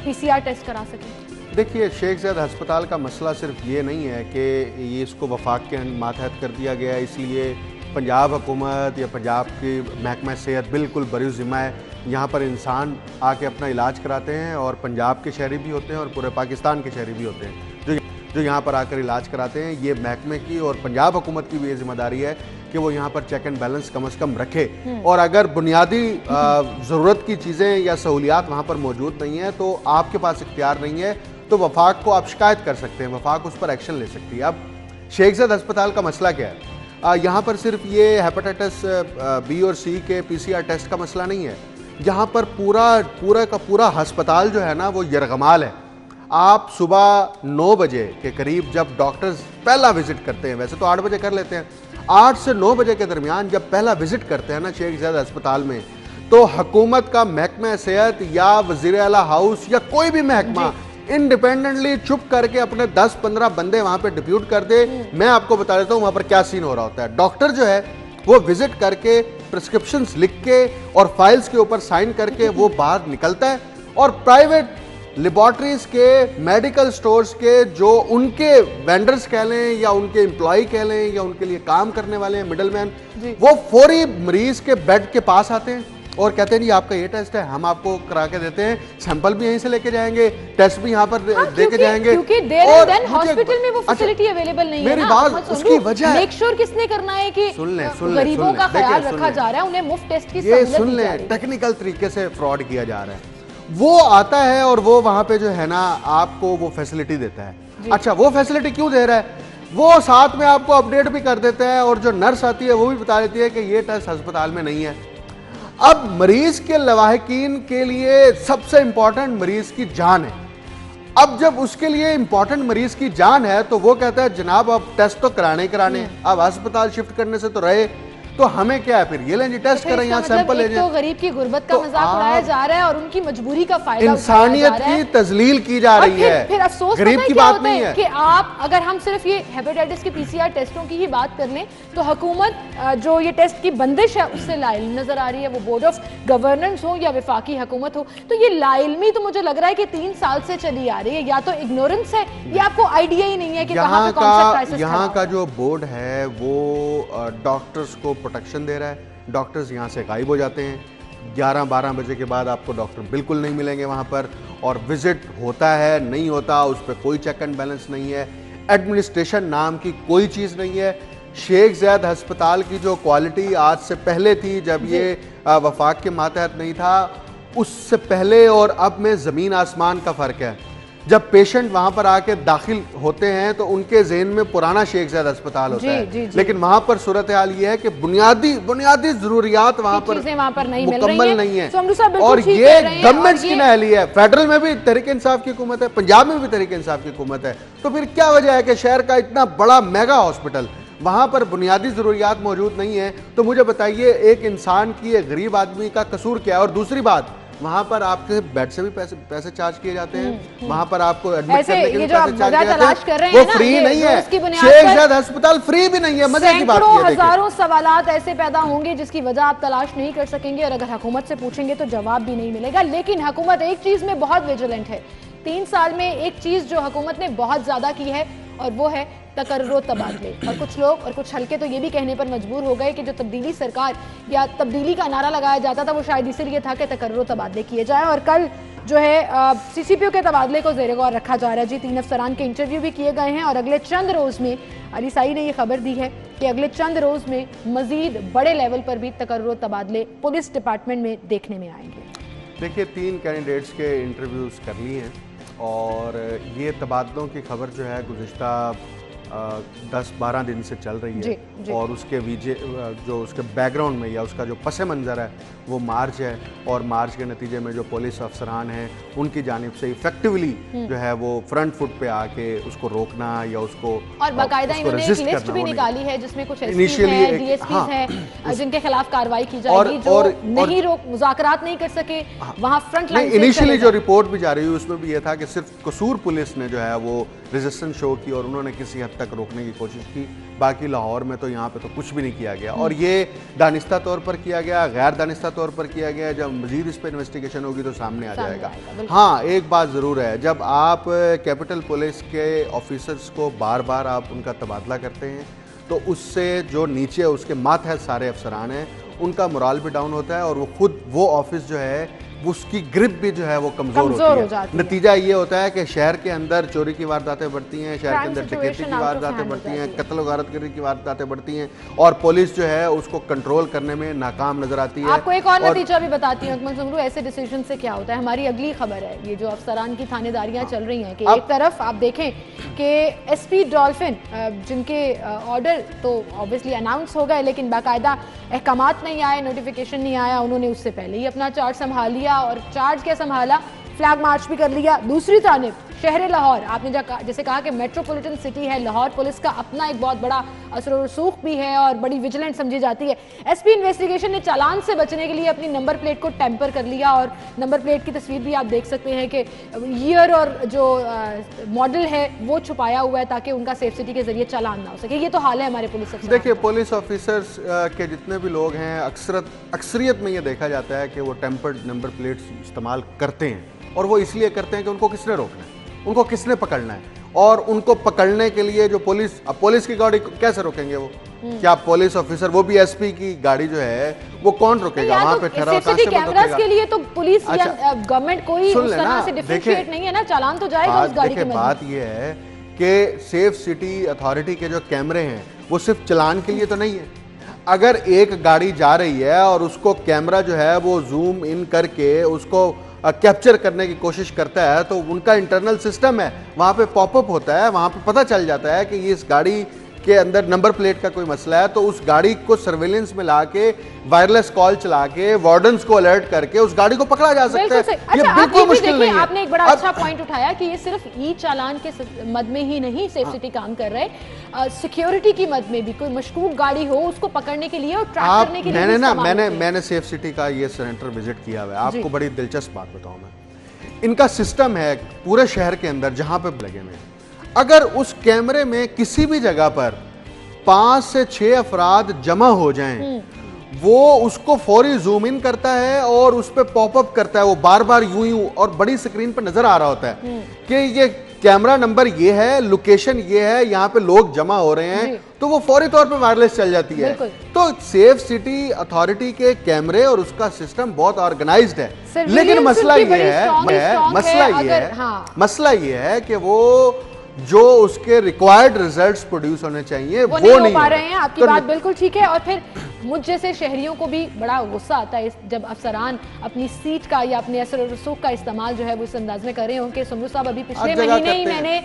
PCR टेस्ट करा सके? देखिए, शेखजाद अस्पताल का मसला सिर्फ ये नहीं है कि ये इसको वफाक के मातहत कर दिया गया है, इसलिए पंजाब हुकूमत या पंजाब की महकमा सेहत बिल्कुल बरूज़िम्मा है। यहाँ पर इंसान आके अपना इलाज कराते हैं और पंजाब के शहरी भी होते हैं और पूरे पाकिस्तान के शहरी भी होते हैं जो यहाँ पर आकर इलाज कराते हैं। ये महकमे की और पंजाब हुकूमत की भी ये जिम्मेदारी है कि वो यहाँ पर चेक एंड बैलेंस कम से कम रखे, और अगर बुनियादी ज़रूरत की चीज़ें या सहूलियात वहाँ पर मौजूद नहीं है तो आपके पास इख्तियार नहीं है तो वफाक को आप शिकायत कर सकते हैं, वफाक उस पर एक्शन ले सकती है। अब शेखजाद अस्पताल का मसला क्या है? यहाँ पर सिर्फ ये हेपेटाइटिस B और C के PCR टेस्ट का मसला नहीं है, यहाँ पर पूरा का पूरा अस्पताल जो है ना वो यरगमाल है। आप सुबह 9 बजे के करीब जब डॉक्टर्स पहला विजिट करते हैं, वैसे तो 8 बजे कर लेते हैं, 8 से 9 बजे के दरमियान जब पहला विजिट करते हैं ना शेखजाद अस्पताल में, तो हुकूमत का महकमा सेहत या वज़ीर आला हाउस या कोई भी महकमा इंडिपेंडेंटली चुप करके अपने 10-15 बंदे वहां पे डिप्यूट कर दे। मैं आपको बता देता हूँ वहां पर क्या सीन हो रहा होता है। डॉक्टर जो है वो विजिट करके प्रिस्क्रिप्शंस लिख के और फाइल्स के ऊपर साइन करके वो बाहर निकलता है, और प्राइवेट लेबॉर्ट्रीज के, मेडिकल स्टोर्स के जो उनके वेंडर्स कह लें या उनके एम्प्लॉय कह लें या उनके लिए काम करने वाले हैं मिडलमैन, वो फौरी मरीज के बेड के पास आते हैं, और कहते हैं जी आपका ये टेस्ट है, हम आपको करा के देते हैं, सैंपल भी यहीं से लेके जाएंगे, टेस्ट भी यहाँ पर दे के जाएंगे। क्योंकि हॉस्पिटल में वो फैसिलिटी अवेलेबल नहीं है। मेरी बात उसकी वजह मेक श्योर किसने करना है कि गरीबों का ख्याल रखा जा रहा है, उन्हें मुफ्त टेस्ट की ये सुन लें, टेक्निकल तरीके से फ्रॉड किया जा रहा है। वो आता है और वो वहां पे जो है ना आपको वो फैसिलिटी देता है। अच्छा, वो फैसिलिटी क्यों दे रहा है? वो साथ में आपको अपडेट भी कर देता है और जो नर्स आती है वो भी बता देती है कि ये टेस्ट अस्पताल में नहीं है। अब मरीज के लवाहिकीन के लिए सबसे इंपॉर्टेंट मरीज की जान है। अब जब उसके लिए इंपॉर्टेंट मरीज की जान है तो वो कहता है जनाब अब टेस्ट तो कराने अब अस्पताल शिफ्ट करने से तो रहे, तो हमें क्या है फिर ये लें जी टेस्ट करें, यहाँ सैंपल ले जाएं। तो गरीब की गुर्बत का मजाक उड़ाया जा रहा है और उनकी मजबूरी का फायदा इंसानियत की तजलील की जा रही है। फिर अफसोस गरीब की बात नहीं है कि आप अगर हम सिर्फ ये हेपेटाइटिस के पीसीआर टेस्टों की ही बात कर लें तो हुकूमत जो ये टेस्ट की बंदिश है उससे लाइल नजर आ रही है, वो बोर्ड ऑफ गवर्नेंस हो या वफाकी हुकूमत हो। तो ये लाइलमी तो मुझे लग रहा है कि 3 साल से चली आ रही है, या तो इग्नोरेंस है या आपको आइडिया ही नहीं है कि कहां पे कौन सा क्राइसिस। यहाँ का जो बोर्ड है वो डॉक्टर्स को प्रोटेक्शन दे रहा है। डॉक्टर्स यहाँ से गायब हो जाते हैं, 11-12 बजे के बाद आपको डॉक्टर बिल्कुल नहीं मिलेंगे वहाँ पर, और विजिट होता है नहीं होता उस पर कोई चेक एंड बैलेंस नहीं है। एडमिनिस्ट्रेशन नाम की कोई चीज़ नहीं है। शेख ज़ैद अस्पताल की जो क्वालिटी आज से पहले थी, जब ये वफाक के मातहत नहीं था, उससे पहले और अब में ज़मीन आसमान का फ़र्क है। जब पेशेंट वहां पर आके दाखिल होते हैं तो उनके ज़हन में पुराना शेख ज़ैद अस्पताल होता है, लेकिन वहां पर सूरत हाल ये है कि बुनियादी जरूरियात वहां पर मुकम्मल नहीं है। और ये गवर्नमेंट की नाअहली है। फेडरल में भी तहरीक इंसाफ की हुकूमत है, पंजाब में भी तहरीक इंसाफ की हुकूमत है, तो फिर क्या वजह है कि शहर का इतना बड़ा मेगा हॉस्पिटल वहां पर बुनियादी जरूरियात मौजूद नहीं है? तो मुझे बताइए एक इंसान की, एक गरीब आदमी का कसूर क्या है? और दूसरी बात, वहां पर आपके बेड से भी पैसे चार्ज किए जाते हैं, वहां पर आपको एडमिट करने के लिए पैसे चार्ज किए जाते हैं, वो फ्री नहीं है। शेख ज़ैद अस्पताल फ्री भी नहीं है। मजे की बात है, हजारों सवालात ऐसे पैदा होंगे जिसकी वजह आप तलाश नहीं कर सकेंगे, और अगर हुकूमत से पूछेंगे तो जवाब भी नहीं मिलेगा। लेकिन हुकूमत एक चीज में बहुत विजिलेंट है। 3 साल में एक चीज जो हुकूमत ने बहुत ज्यादा की है और वो है तकर्रो तबादले। और कुछ लोग और कुछ हल्के तो ये भी कहने पर मजबूर हो गए कि जो तब्दीली सरकार या तब्दीली का नारा लगाया जाता था वो शायद इसीलिए था कि तकर्रो तबादले किए जाए। और कल जो है सीसीपीओ के तबादले को ज़ेरे गौर रखा जा रहा है जी। 3 अफसरान के इंटरव्यू भी किए गए हैं और अगले चंद रोज़ में अली साई ने ये खबर दी है कि अगले चंद रोज़ में मजीद बड़े लेवल पर भी तकर्रो तबादले पुलिस डिपार्टमेंट में देखने में आएंगे। देखिए 3 कैंडिडेट्स के इंटरव्यूज़ कर लिए हैं और ये तबादलों की खबर जो है गुज़िश्ता 10-12 दिन से चल रही है जी। और उसके जो उसके बैकग्राउंड में या उसका जो पस मंज़र है वो मार्च है, और मार्च के नतीजे में जो पुलिस अफसरान हैं उनकी जानिब से इफेक्टिवली जो है वो फ्रंट फुट पे आके उसको रोकना या उसको, और बाकायदा इन्होंने एक लिस्ट भी निकाली है जिसमें कुछ डीएसपीज़ हैं जिनके खिलाफ कार्रवाई की जाएगी, जो नहीं मुज़ाकरात नहीं कर सके वहाँ फ्रंट लाइन। इनिशियली जो रिपोर्ट भी जारी हुई उसमें भी ये था कि सिर्फ कसूर पुलिस ने जो है वो रेजिस्टेंस शो की और उन्होंने किसी हद तक रोकने की कोशिश की, बाकी लाहौर में तो यहाँ पे तो कुछ भी नहीं किया गया। और ये दानिस्ता तौर पर किया गया, गैर दानिस्ता तौर पर किया गया। जब मजीद इस पर इन्वेस्टिगेशन होगी तो सामने आ जाएगा। हाँ, एक बात ज़रूर है, जब आप कैपिटल पुलिस के ऑफिसर्स को बार बार आप उनका तबादला करते हैं तो उससे जो नीचे उसके मातहत सारे अफसरान हैं उनका मोराल भी डाउन होता है, और वो खुद वो ऑफिस जो है उसकी ग्रिप भी जो है वो कमजोर होती है। नतीजा ये होता है कि शहर के अंदर चोरी की वारदातें बढ़ती हैं, शहर के अंदर डकैती की वारदातें बढ़ती हैं, कत्ल व गारतगिरी की वारदातें बढ़ती हैं, और पुलिस जो है उसको कंट्रोल करने में नाकाम नजर आती है। आपको एक और नतीजा भी बताती हूँ अकमल समरू, ऐसे डिसीजन से क्या होता है। हमारी अगली खबर है ये जो अफसरान की थानेदारियां चल रही हैं कि एक तरफ आप देखें कि एसपी डॉल्फिन जिनके ऑर्डर तो ऑब्वियसली अनाउंस हो गए लेकिन बाकायदा अहकामात नहीं आए, नोटिफिकेशन नहीं आया, उन्होंने उससे पहले ही अपना चार्ज संभाल लिया, और चार्ज क्या संभाला, फ्लैग मार्च भी कर लिया। दूसरी जानिब शहर लाहौर, आपने जैसे कहा कि मेट्रोपॉलिटन सिटी है, लाहौर पुलिस का अपना एक बहुत बड़ा असर और रसूख भी है और बड़ी विजिलेंट समझी जाती है। एसपी इन्वेस्टिगेशन ने चालान से बचने के लिए अपनी नंबर प्लेट को टेम्पर कर लिया, और नंबर प्लेट की तस्वीर भी आप देख सकते हैं कि ईयर और जो मॉडल है वो छुपाया हुआ है ताकि उनका सेफ सिटी के जरिए चालान ना हो सके। ये तो हाल है हमारे पुलिस अफसर। देखिए पुलिस ऑफिसर्स के जितने भी लोग हैं अक्सरियत में ये देखा जाता है कि वो टेम्पर्ड नंबर प्लेट्स इस्तेमाल करते हैं, और वो इसलिए करते हैं कि उनको किसने रोकना है, उनको किसने पकड़ना है, और उनको पकड़ने के लिए जो पुलिस की गाड़ी कैसे रोकेंगे, क्या पुलिस ऑफिसर, वो भी एसपी की गाड़ी जो है वो कौन रोकेगा वहां पे ठहरा हुआ कांस्टेबल कैमरास के लिए तो पुलिस या गवर्नमेंट कोई सुन उस लेना, तरह से डिफरेंशिएट नहीं है ना, चालान तो जाएगा उस गाड़ी के मध्य। बात ये है कि सेफ सिटी अथॉरिटी के जो कैमरे हैं वो सिर्फ चलान के लिए तो नहीं है। अगर एक गाड़ी जा रही है और उसको कैमरा जो है वो जूम इन करके उसको कैप्चर करने की कोशिश करता है तो उनका इंटरनल सिस्टम है, वहां पे पॉपअप होता है, वहां पे पता चल जाता है कि ये इस गाड़ी के अंदर नंबर प्लेट का कोई मसला है, तो उस गाड़ी को सर्वेलेंस में लाके वायरलेस कॉल चला के वार्डन्स को अलर्ट करके उस गाड़ी को पकड़ा जा सकता है। अच्छा, ये बिल्कुल मुश्किल नहीं है। आपने एक बड़ा अच्छा पॉइंट उठाया कि ये सिर्फ ई चालान के मद में ही नहीं सेफ सिटी काम कर रहे, सिक्योरिटी की मद में भी कोई मशकूक गाड़ी हो उसको पकड़ने के लिए और ट्रैक करने के लिए मैंने सेफ सिटी का ये सेंटर विजिट किया हुआ है। आपको बड़ी दिलचस्प बात बताऊं मैं, इनका सिस्टम है पूरे शहर के अंदर जहां पे लगे हुए, अगर उस कैमरे में किसी भी जगह पर 5 से 6 अफराद जमा हो जाएं, वो उसको फौरी जूम इन करता है और उस पे पॉपअप करता है, वो बार बार यूं और बड़ी स्क्रीन पर नजर आ रहा होता है कि ये कैमरा नंबर ये है, लोकेशन ये है, यहाँ पे लोग जमा हो रहे हैं, तो वो फौरी तौर पे वायरलेस चल जाती है। तो सेफ सिटी अथॉरिटी के कैमरे और उसका सिस्टम बहुत ऑर्गेनाइज्ड है, लेकिन मसला ये है कि वो जो उसके रिक्वायर्ड रिजल्ट्स प्रोड्यूस होने चाहिए वो नहीं हो पा रहे हैं। आपकी बात बिल्कुल ठीक है। और फिर मुझ जैसे शहरियों को भी बड़ा गुस्सा आता है जब अफसरान अपनी सीट का या अपने असर रसूख का इस्तेमाल जो है वो इस अंदाज में कर रहे होंगे। सुमरू साहब, अभी पिछले महीने ही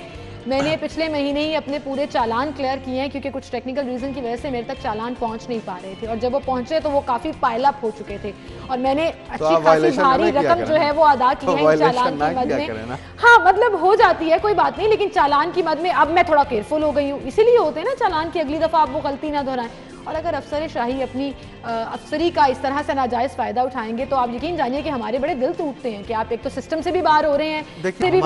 मैंने पिछले महीने ही अपने पूरे चालान क्लियर किए हैं क्योंकि कुछ टेक्निकल रीजन की वजह से मेरे तक चालान पहुंच नहीं पा रहे थे, और जब वो पहुंचे तो वो काफी पाइल अप हो चुके थे और मैंने अच्छी खासी भारी रकम जो है वो अदा की है चालान की मद में। हाँ, मतलब हो जाती है, कोई बात नहीं, लेकिन चालान की मद में अब मैं थोड़ा केयरफुल हो गई हूँ। इसीलिए होते हैं ना चालान की, अगली दफा आप वो गलती ना दोहराएं। और अगर अफसर शाही अपनी अफसरी का इस तरह से नाजायज फायदा उठाएंगे तो आप यकीन जानिए कि हमारे बड़े दिल टूटते हैं कि आप एक तो सिस्टम से भी बाहर हो रहे हैं, देखिए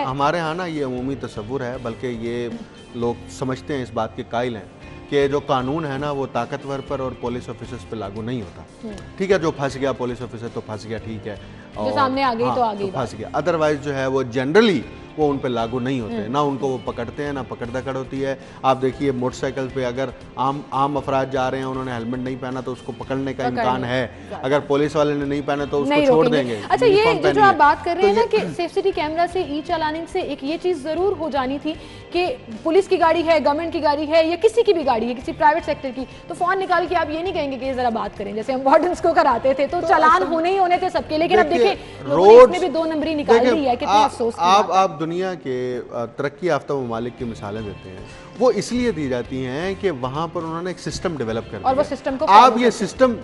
हमारे यहाँ ना ये अमूमी तस्वुर है, बल्कि ये लोग समझते हैं, इस बात के कायल हैं कि जो कानून है ना वो ताकतवर पर और पुलिस ऑफिसर्स पे लागू नहीं होता। ठीक है, जो फंस गया पुलिस ऑफिसर तो फंस गया, ठीक है, जो सामने आ गई तो आ गई, फंस गया। अदरवाइज जो है वो जनरली वो उन पे लागू नहीं होते, ना उनको वो पकड़ते हैं, ना पकड़ होती है। आप देखिए मोटरसाइकिल पे अगर आम अफराद जा रहे हैं, उन्होंने हेलमेट नहीं पहना तो उसको पकड़ने का इम्कान है, अगर पुलिस वाले ने नहीं पहना तो उसको छोड़ देंगे। अच्छा, ये जो आप बात कर रहे हैं ना कि सेफ सिटी कैमरा से ई चालान से एक ये चीज जरूर हो जानी थी कि पुलिस की गाड़ी है, गवर्नमेंट की गाड़ी है या किसी की भी गाड़ी है, किसी प्राइवेट सेक्टर की, तो फोन निकाल के आप ये नहीं कहेंगे कि जरा बात करें, जैसे हम वार्डन्स को कराते थे तो चालान होने ही होने थे सबके। लेकिन अब देखिए रोड में भी 2 नंबरी निकाल दी है, कितने अफसोस की बात है। आप दुनिया के तरक्की याफ्ता ममालिक की मिसालें देते हैं, वो इसलिए दी जाती हैं कि वहां पर उन्होंने एक सिस्टम डेवलप कर दिया, और वो सिस्टम को आप ये सिस्टम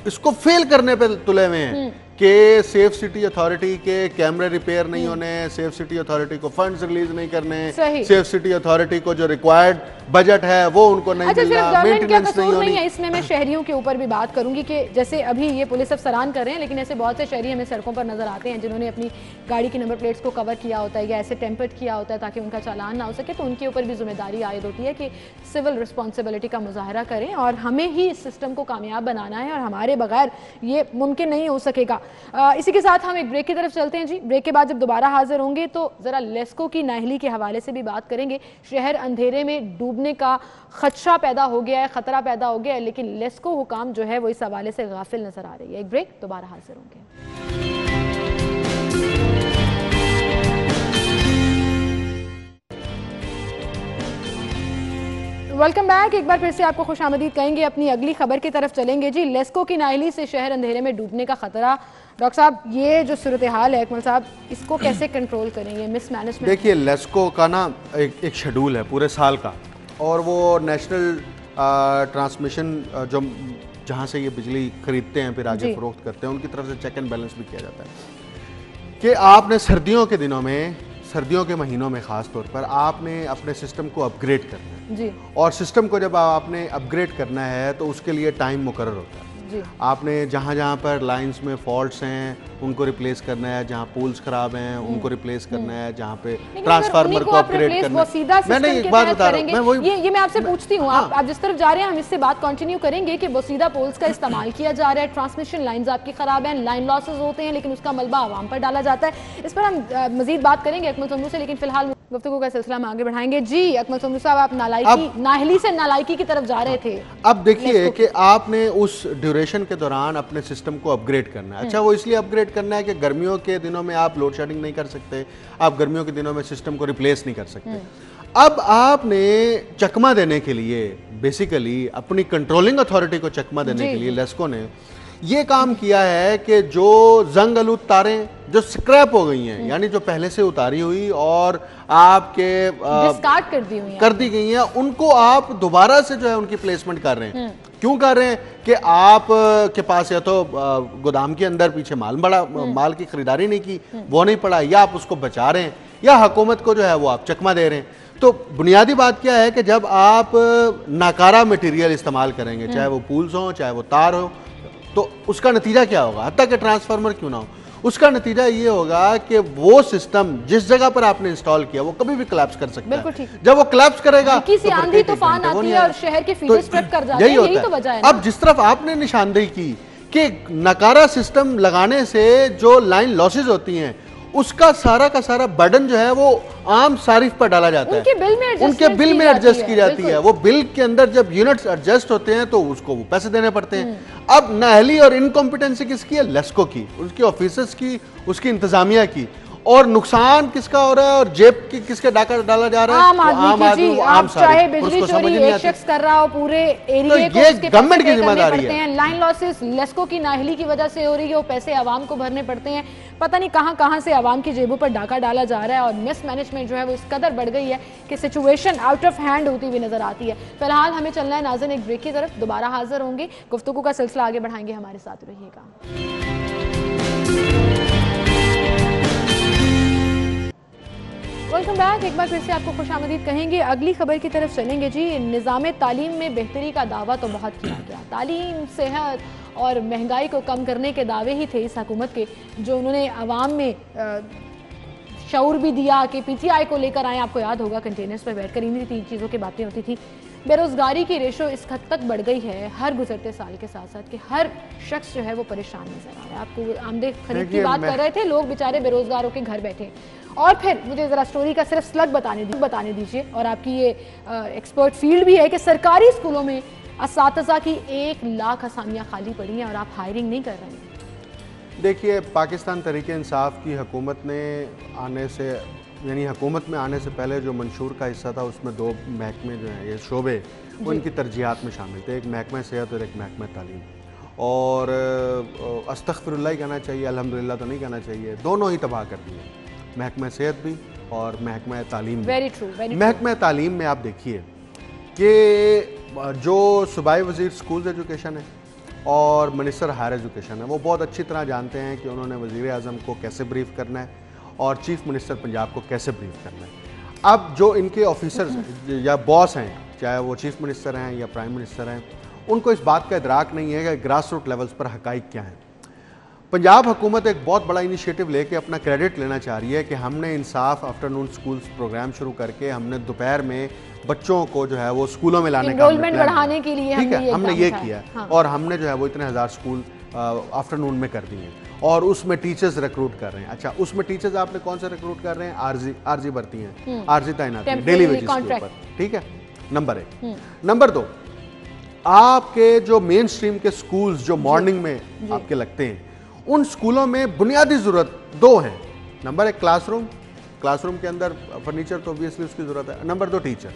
इसको फेल करने पे तुले हुए हैं कि सेफ सिटी अथॉरिटी के कैमरे रिपेयर नहीं होने, सेफ सिटी अथॉरिटी को फंड्स रिलीज नहीं करने, सेफ सिटी अथॉरिटी को जो रिक्वायर्ड बजट है वो उनको नहीं मिलना, मेंटेनेंस नहीं होनी है। इसमें मैं शहरियों के ऊपर भी बात करूंगी कि जैसे अभी ये पुलिस अफसरान कर रहे हैं, लेकिन ऐसे बहुत से शहरी हमें सड़कों पर नजर आते हैं जिन्होंने अपनी गाड़ी की नंबर प्लेट्स को कवर किया होता है या ऐसे टेम्पर्ड किया होता है ताकि उनका चालान ना हो सके, तो उनके ऊपर भी जिम्मेदारी आयद होती है कि सिविल रिस्पॉन्सिबिलिटी का मुजाहरा करें और हमें ही इस सिस्टम को कामयाब बनाना है और हमारे बगैर ये मुमकिन नहीं हो सकेगा। इसी के साथ हम एक ब्रेक की तरफ चलते हैं जी। ब्रेक के बाद जब दोबारा हाजिर होंगे तो ज़रा लेस्को की नाअहली के हवाले से भी बात करेंगे। शहर अंधेरे में डूबने का खदशा पैदा हो गया है, ख़तरा पैदा हो गया है, लेकिन लेस्को हुकाम जो है वो इस हवाले से गाफिल नज़र आ रही है। एक ब्रेक, दोबारा हाजिर होंगे। Welcome back. एक बार फिर से आपको खुशामदीद कहेंगे। अपनी अगली खबर की तरफ चलेंगे जी। लेस्को की नाअहली से शहर अंधेरे में डूबने का खतरा। डॉक्टर साहब, ये जो सूरत हाल है अकमल साहब, इसको कैसे कंट्रोल करेंगे? मिसमैनेजमेंट। देखिए, लेस्को का ना एक शेड्यूल है पूरे साल का, और वो नेशनल ट्रांसमिशन जो जहाँ से ये बिजली खरीदते हैं फिर आगे फरोख्त करते हैं, उनकी तरफ से चेक एंड बैलेंस भी किया जाता है कि आपने सर्दियों के दिनों में, सर्दियों के महीनों में ख़ास तौर पर आपने अपने सिस्टम को अपग्रेड करना है जी। और सिस्टम को जब आपने अपग्रेड करना है तो उसके लिए टाइम मुकर्रर होता है आपने जहाँ जहाँ पर लाइंस में फॉल्ट्स हैं उनको रिप्लेस करना है, जहाँ पोल्स खराब हैं उनको रिप्लेस करना है, जहाँ पे ट्रांसफार्मर को अपग्रेड करना है। मैं नहीं, एक बात बता रहा हूँ, ये मैं आपसे पूछती हूँ, आप जिस तरफ जा रहे हैं हम इससे बात कंटिन्यू करेंगे कि बोसीदा पोल्स का इस्तेमाल किया जा रहा है, ट्रांसमिशन लाइंस आपकी खराब हैं, लाइन लॉसेस होते हैं, लेकिन उसका मलबा आवाम पर डाला जाता है। इस पर हम मजीद बात करेंगे अकमल समू से, लेकिन फिलहाल गुफ्तगू का सिलसिला हम आगे बढ़ाएंगे। जी अकमल समू साहब, आप नाहली से नालायकी की तरफ जा रहे थे। अब देखिए कि आपने उस ड्यूरेशन के दौरान अपने सिस्टम को अपग्रेड करना है। अच्छा, वो इसलिए अपग्रेड करना है कि गर्मियों के दिनों में आप लोड शेडिंग नहीं कर सकते, आप गर्मियों के दिनों में सिस्टम को रिप्लेस नहीं कर सकते। अब आपने चकमा देने के लिए, बेसिकली अपनी कंट्रोलिंग अथॉरिटी को चकमा देने के लिए लेस्को ने ये काम किया है कि जो जंग आलूद तारें जो स्क्रैप हो गई हैं, यानी जो पहले से उतारी हुई और आपके डिस्कार्ड कर दी गई हैं, उनको आप दोबारा से जो है उनकी प्लेसमेंट कर रहे हैं। क्यों कर रहे हैं कि आप के पास या तो गोदाम के अंदर पीछे माल की खरीदारी नहीं की, वो नहीं पड़ा, या आप उसको बचा रहे हैं, या हुकूमत को जो है वो आप चकमा दे रहे हैं। तो बुनियादी बात क्या है कि जब आप नाकारा मटेरियल इस्तेमाल करेंगे, चाहे वो पूल्स हो चाहे वो तार हो, तो उसका नतीजा क्या होगा, हत्ता कि ट्रांसफार्मर क्यों ना हो, उसका नतीजा ये होगा कि वो सिस्टम जिस जगह पर आपने इंस्टॉल किया वो कभी भी कोलैप्स कर सकता है। जब वो कोलैप्स करेगा तो आंधी तूफान आती है और शहर के फीडर्स ट्रिप कर जाते हैं, यही तो वजह है। अब जिस तरफ आपने निशानदेही की कि नकारा सिस्टम लगाने से जो लाइन लॉसेज होती हैं उसका सारा का सारा बर्डन जो है वो आम सारिफ पर डाला जाता है, उनके बिल में एडजस्ट की जाती है। वो बिल के अंदर जब यूनिट्स एडजस्ट होते हैं तो उसको वो पैसे देने पड़ते हैं। अब नाअहली और इनकॉम्पिटेंसी किसकी है, लेस्को की, उसके ऑफिसर्स की, उसकी इंतजामिया की। और नुकसान किसका हो रहा है और जेब की किसके डाका डाला जा रहा है, आम आदमी, आप चाहे बिजली चोरी एक शख्स कर रहा हो पूरे एरिया को, ये गवर्नमेंट की जिम्मेदारी है। लाइन लॉसेस लेस्को की नाअहली की वजह से हो रही है, वो पैसे आवाम को भरने पड़ते हैं, पता नहीं कहां से आवाम की जेबों पर डाका डाला जा रहा है। और मिस मैनेजमेंट जो है वो इस कदर बढ़ गई है कि सिचुएशन आउट ऑफ हैंड होती हुई नजर आती है। फिलहाल हमें चलना है नाज़रीन एक ब्रेक की तरफ, दोबारा हाजिर होंगे, गुफ्तगू का सिलसिला आगे बढ़ाएंगे, हमारे साथ रहिएगा। वेलकम बैक, एक बार फिर से आपको खुशामदीद कहेंगे। अगली खबर की तरफ चलेंगे जी। निज़ाम तालीम में बेहतरी का दावा तो बहुत किया गया, तालीम, सेहत और महंगाई को कम करने के दावे ही थे इस हुकूमत के, जो उन्होंने अवाम में शऊर भी दिया कि PTI को लेकर आए। आपको याद होगा कंटेनर्स पर बैठकर इन्हीं 3 चीज़ों की बातें होती थी। बेरोज़गारी की रेशो इस हद तक बढ़ गई है हर गुजरते साल के साथ साथ कि हर शख्स जो है वो परेशान नजर आ रहा है। आपको आमदे खरीद की बात कर रहे थे, लोग बेचारे बेरोजगार होकर घर बैठे। और फिर मुझे ज़रा स्टोरी का सिर्फ स्लग बताने दीजिए, और आपकी ये एक्सपर्ट फील्ड भी है कि सरकारी स्कूलों में असातिज़ा की 1 लाख असामियाँ खाली पड़ी हैं और आप हायरिंग नहीं कर रहे हैं। देखिए, पाकिस्तान तहरीक इंसाफ की हुकूमत ने आने से, यानी हुकूमत में आने से पहले जो मंशूर का हिस्सा था उसमें 2 महकमे जो हैं, ये शोबे, वो इनकी तरजीहात में शामिल थे, एक महकमा सेहत और एक महकमा तालीम। और अस्तग़फिरुल्लाह ही कहना चाहिए, अल्हम्दुलिल्लाह तो नहीं कहना चाहिए, दोनों ही तबाह कर दिए, महकमा सेहत भी और महकमा तालीम भी। Very true. महकमा तालीम में आप देखिए कि जो सूबाई वज़ीर स्कूल एजुकेशन है और मिनिस्टर हायर एजुकेशन है, वो बहुत अच्छी तरह जानते हैं कि उन्होंने वज़ीर आज़म को कैसे ब्रीफ करना है और चीफ मिनिस्टर पंजाब को कैसे ब्रीफ करना है। अब जो इनके ऑफिसर्स या बॉस हैं, चाहे वो चीफ मिनिस्टर हैं या प्राइम मिनिस्टर हैं, उनको इस बात का इदराक नहीं है कि ग्रास रूट लेवल्स पर हकाइक क्या हैं। पंजाब हुकूमत एक बहुत बड़ा इनिशिएटिव लेके अपना क्रेडिट लेना चाह रही है कि हमने इंसाफ आफ्टरनून स्कूल्स प्रोग्राम शुरू करके हमने दोपहर में बच्चों को जो है वो स्कूलों में लाने का बढ़ाने के लिए हमने ये किया है। हाँ। और हमने जो है वो इतने 1000 स्कूल आफ्टरनून में कर दिए हैं और उसमें टीचर्स रिक्रूट कर रहे हैं। अच्छा, उसमें टीचर्स आपने कौन से रिक्रूट कर रहे हैं, आरजी भर्ती हैं, आरजी तैनाती, डेली वेजेस के ऊपर, ठीक है, नंबर 1। नंबर 2, आपके जो मेन स्ट्रीम के स्कूल्स जो मॉर्निंग में आपके लगते हैं, उन स्कूलों में बुनियादी ज़रूरत 2 हैं। नंबर 1 क्लासरूम के अंदर फर्नीचर तो ऑब्वियसली उसकी ज़रूरत है। Number 2 teacher.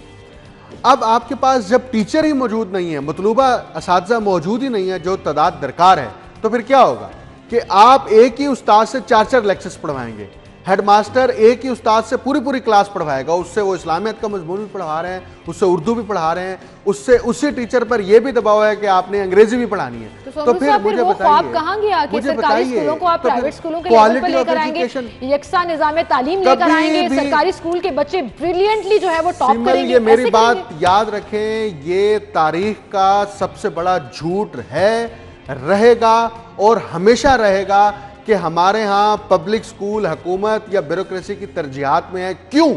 अब आपके पास जब टीचर ही मौजूद नहीं है, मतलूबा असातिज़ा मौजूद ही नहीं है जो तादाद दरकार है, तो फिर क्या होगा कि आप एक ही उस्ताद से 4 लेक्चर्स पढ़वाएंगे। हेडमास्टर एक ही उस्ताद से पूरी क्लास पढ़वाएगा, उससे वो इस्लामियत का मजमून भी पढ़ा रहे हैं, उससे उर्दू भी पढ़ा रहे हैं, उससे उसी टीचर पर यह भी दबाव है कि आपने अंग्रेजी भी पढ़ानी है। तो फिर मुझे बताइए, सरकारी स्कूलों को आप प्राइवेट स्कूलों के लेवल पर लेकर आएंगे, यकसा निज़ाम तालीम लेकर आएंगे, सरकारी स्कूल के बच्चे ब्रिलियंटली जो है वो टॉप करेंगे। ये मेरी बात याद रखें, ये तारीख का सबसे बड़ा झूठ है रहेगा और हमेशा रहेगा कि हमारे यहाँ पब्लिक स्कूल हुकूमत या ब्यूरोक्रेसी की तरजीहात में है। क्यों?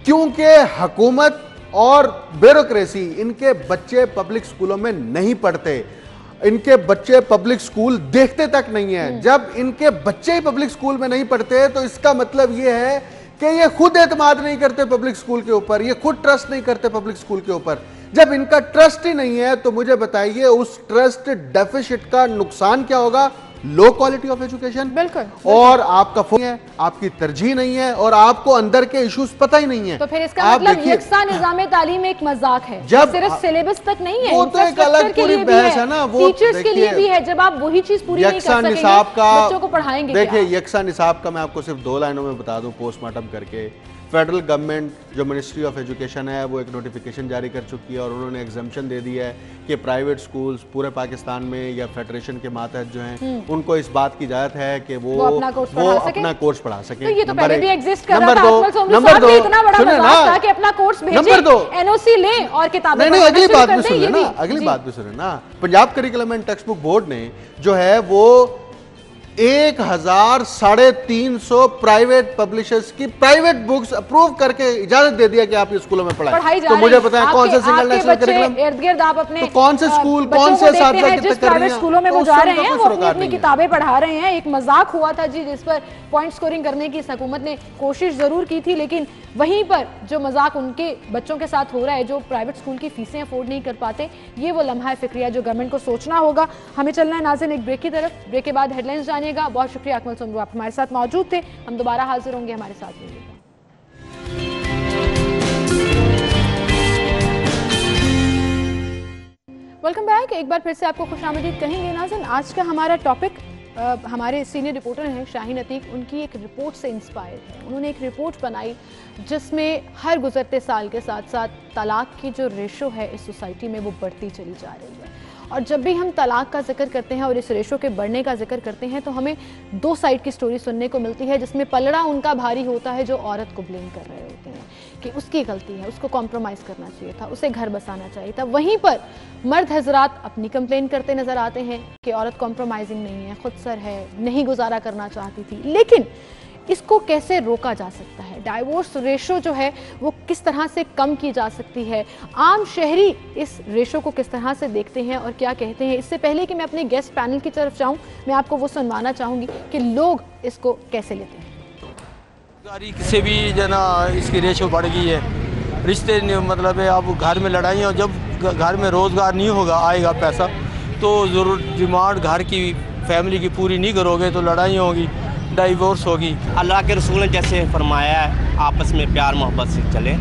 क्योंकि हुकूमत और ब्यूरोक्रेसी, इनके बच्चे पब्लिक स्कूलों में नहीं पढ़ते, इनके बच्चे पब्लिक स्कूल देखते तक नहीं है। जब इनके बच्चे ही पब्लिक स्कूल में नहीं पढ़ते तो इसका मतलब ये है कि ये खुद एतमाद नहीं करते पब्लिक स्कूल के ऊपर, ये खुद ट्रस्ट नहीं करते पब्लिक स्कूल के ऊपर। जब इनका ट्रस्ट ही नहीं है तो मुझे बताइए उस ट्रस्ट डेफिसिट का नुकसान क्या होगा? लो क्वालिटी ऑफ एजुकेशन, बिल्कुल, और आपका फोन है, आपकी तरजीह नहीं है और आपको अंदर के इश्यूज पता ही नहीं है। तो फिर इसका मतलब यकसा निज़ाम तालीम एक मजाक है, जब सिर्फ सिलेबस तक नहीं है, वो तो एक अलग पूरी बहस है ना, वो टीचर्स के लिए भी है। जब आप वही चीज पूरी नहीं कर सकेंगे, बच्चों को पढ़ाएंगे। देखिए यकसा निसाब का मैं आपको सिर्फ 2 लाइनों में बता दूं पोस्टमार्टम करके। फेडरल गवर्नमेंट जो मिनिस्ट्री ऑफ एजुकेशन है वो एक नोटिफिकेशन जारी कर चुकी है और उन्होंने एग्जम्पशन दे दी है कि प्राइवेट स्कूल्स पूरे पाकिस्तान में या फेडरेशन के मातहत जो हैं उनको इस बात की इजाजत है कि वो अपना कोर्स पढ़ा सकें। तो ये तो पहले भी एग्जिस्ट कर रहा था। नंबर 2 इतना बड़ा मजाक था कि अपना कोर्स भेजें, एनओसी लें और किताबें। नहीं, अगली बात भी सुने ना, अगली बात भी सुने ना। Punjab curriculum and text book board ने जो है वो 1350 प्राइवेट पब्लिशर्स की प्राइवेट बुक्स अप्रूव करके इजाजत दे दिया कि आप ये स्कूलों में पढ़ाई। तो मुझे बताएं कौन से सिंगल नेशनल करिकुलम, इर्द-गिर्द आप अपने तो कौन से स्कूल, कौन से साथी जिस प्राइवेट स्कूलों में वो जा रहे हैं, वो अपनी किताबें पढ़ा रहे हैं। एक मजाक हुआ था जी, जिस पर पॉइंट स्कोरिंग करने की इस हुकूमत ने कोशिश जरूर की थी, लेकिन वहीं पर जो मजाक उनके बच्चों के साथ हो रहा है जो प्राइवेट स्कूल की फीसें अफोर्ड नहीं कर पाते, ये वो लम्हा फिक्रिया जो गवर्नमेंट को सोचना होगा। हमें चलना है नाज़रीन एक ब्रेक की तरफ। ब्रेक के बाद हेडलाइंस जानिएगा। बहुत शुक्रिया अकमल सुमरू, आप हमारे साथ मौजूद थे। हम दोबारा हाजिर होंगे, हमारे साथ रहिएगा। Welcome back. एक बार फिर से आपको खुशामदीद कहेंगे नाज़रीन। आज का हमारा टॉपिक हमारे सीनियर रिपोर्टर हैं शाहीन अतीक, उनकी एक रिपोर्ट से इंस्पायर है। उन्होंने एक रिपोर्ट बनाई जिसमें हर गुजरते साल के साथ साथ तलाक की जो रेशो है इस सोसाइटी में वो बढ़ती चली जा रही है। और जब भी हम तलाक का जिक्र करते हैं और इस रेशो के बढ़ने का जिक्र करते हैं तो हमें 2 साइड की स्टोरी सुनने को मिलती है, जिसमें पलड़ा उनका भारी होता है जो औरत को ब्लेम कर रहे होते हैं कि उसकी गलती है, उसको कॉम्प्रोमाइज़ करना चाहिए था, उसे घर बसाना चाहिए था। वहीं पर मर्द हजरात अपनी कंप्लेन करते नजर आते हैं कि औरत कॉम्प्रोमाइजिंग नहीं है, खुदसर है, नहीं गुजारा करना चाहती थी। लेकिन इसको कैसे रोका जा सकता है? डाइवोर्स रेशो जो है वो किस तरह से कम की जा सकती है? आम शहरी इस रेशो को किस तरह से देखते हैं और क्या कहते हैं? इससे पहले कि मैं अपने गेस्ट पैनल की तरफ जाऊं, मैं आपको वो सुनवाना चाहूँगी कि लोग इसको कैसे लेते हैं। से भी जना इसकी रेशो बढ़ गई है, रिश्ते मतलब है अब घर में लड़ाई, और जब घर में रोज़गार नहीं होगा, आएगा पैसा, तो ज़रूर डिमांड घर की फैमिली की पूरी नहीं करोगे तो लड़ाई होगी, डाइवोर्स होगी। अल्लाह के रसूल ने जैसे फरमाया है आपस में प्यार मोहब्बत से चले,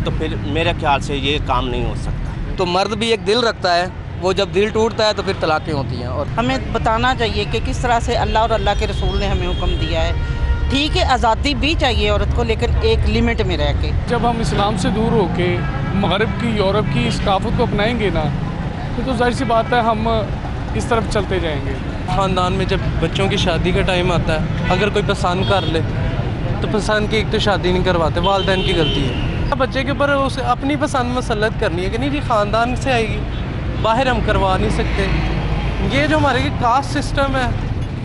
तो फिर मेरे ख्याल से ये काम नहीं हो सकता। तो मर्द भी एक दिल रखता है, वो जब दिल टूटता है तो फिर तलाक़ें होती हैं। और हमें बताना चाहिए कि किस तरह से अल्लाह और अल्लाह के रसूल ने हमें हुक्म दिया है। ठीक है, आज़ादी भी चाहिए औरत को, लेकिन एक लिमिट में रह के। जब हम इस्लाम से दूर होके मगरब की, यूरोप की इस सकाफत को अपनाएंगे ना, तो जाहिर सी बात है हम इस तरफ चलते जाएंगे। ख़ानदान में जब बच्चों की शादी का टाइम आता है, अगर कोई पसंद कर ले तो पसंद की एक तो शादी नहीं करवाते, वालिदैन की गलती है। बच्चे के ऊपर उसे अपनी पसंद मसलत करनी है कि नहीं जी ख़ानदान से आएगी, बाहर हम करवा नहीं सकते। ये जो हमारे कास्ट सिस्टम है,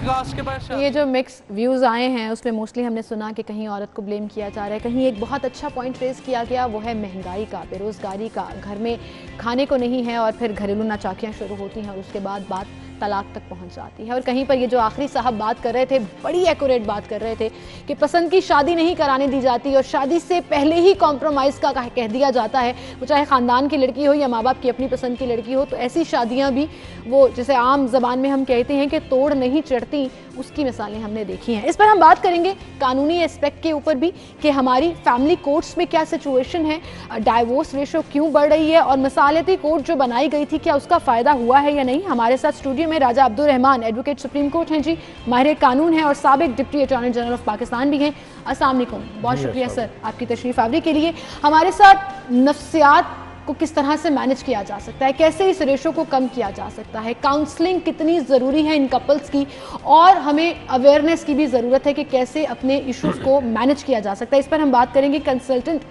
कास्ट के बाद ये जो मिक्स व्यूज़ आए हैं उसमें मोस्टली हमने सुना कि कहीं औरत को ब्लेम किया जा रहा है, कहीं एक बहुत अच्छा पॉइंट रेज़ किया गया, वो है महंगाई का, बेरोज़गारी का, घर में खाने को नहीं है और फिर घरेलू नाचाकियाँ शुरू होती हैं और उसके बाद बात तलाक तक पहुंच जाती है। और कहीं पर ये जो आखिरी साहब बात कर रहे थे, बड़ी एक्यूरेट बात कर रहे थे कि पसंद की शादी नहीं कराने दी जाती और शादी से पहले ही कॉम्प्रोमाइज़ का कह दिया जाता है, वो चाहे ख़ानदान की लड़की हो या माँ बाप की अपनी पसंद की लड़की हो। तो ऐसी शादियाँ भी वो जैसे आम ज़बान में हम कहते हैं कि तोड़ नहीं चढ़ती, उसकी मिसालें हमने देखी हैं। इस पर हम बात करेंगे कानूनी एस्पेक्ट के ऊपर भी कि हमारी फैमिली कोर्ट्स में क्या सिचुएशन है, डाइवोर्स रेशो क्यों बढ़ रही है और मसालती कोर्ट जो बनाई गई थी क्या उसका फ़ायदा हुआ है या नहीं। हमारे साथ स्टूडियो में Raja Abdul Rehman, advocate supreme court हैं जी, माहिर कानून है और साबिक deputy attorney general of Pakistan भी हैं। अस्सलाम वालेकुम, बहुत शुक्रिया सर आपकी तशरीफ़ आवरी के लिए। हमारे साथ नफ्सियात को किस तरह से मैनेज किया जा सकता है, कैसे इस रेशो को कम किया जा सकता है, काउंसलिंग कितनी ज़रूरी है इन कपल्स की, और हमें अवेयरनेस की भी ज़रूरत है कि कैसे अपने इश्यूज़ को मैनेज किया जा सकता है। इस पर हम बात करेंगे। कंसल्टेंट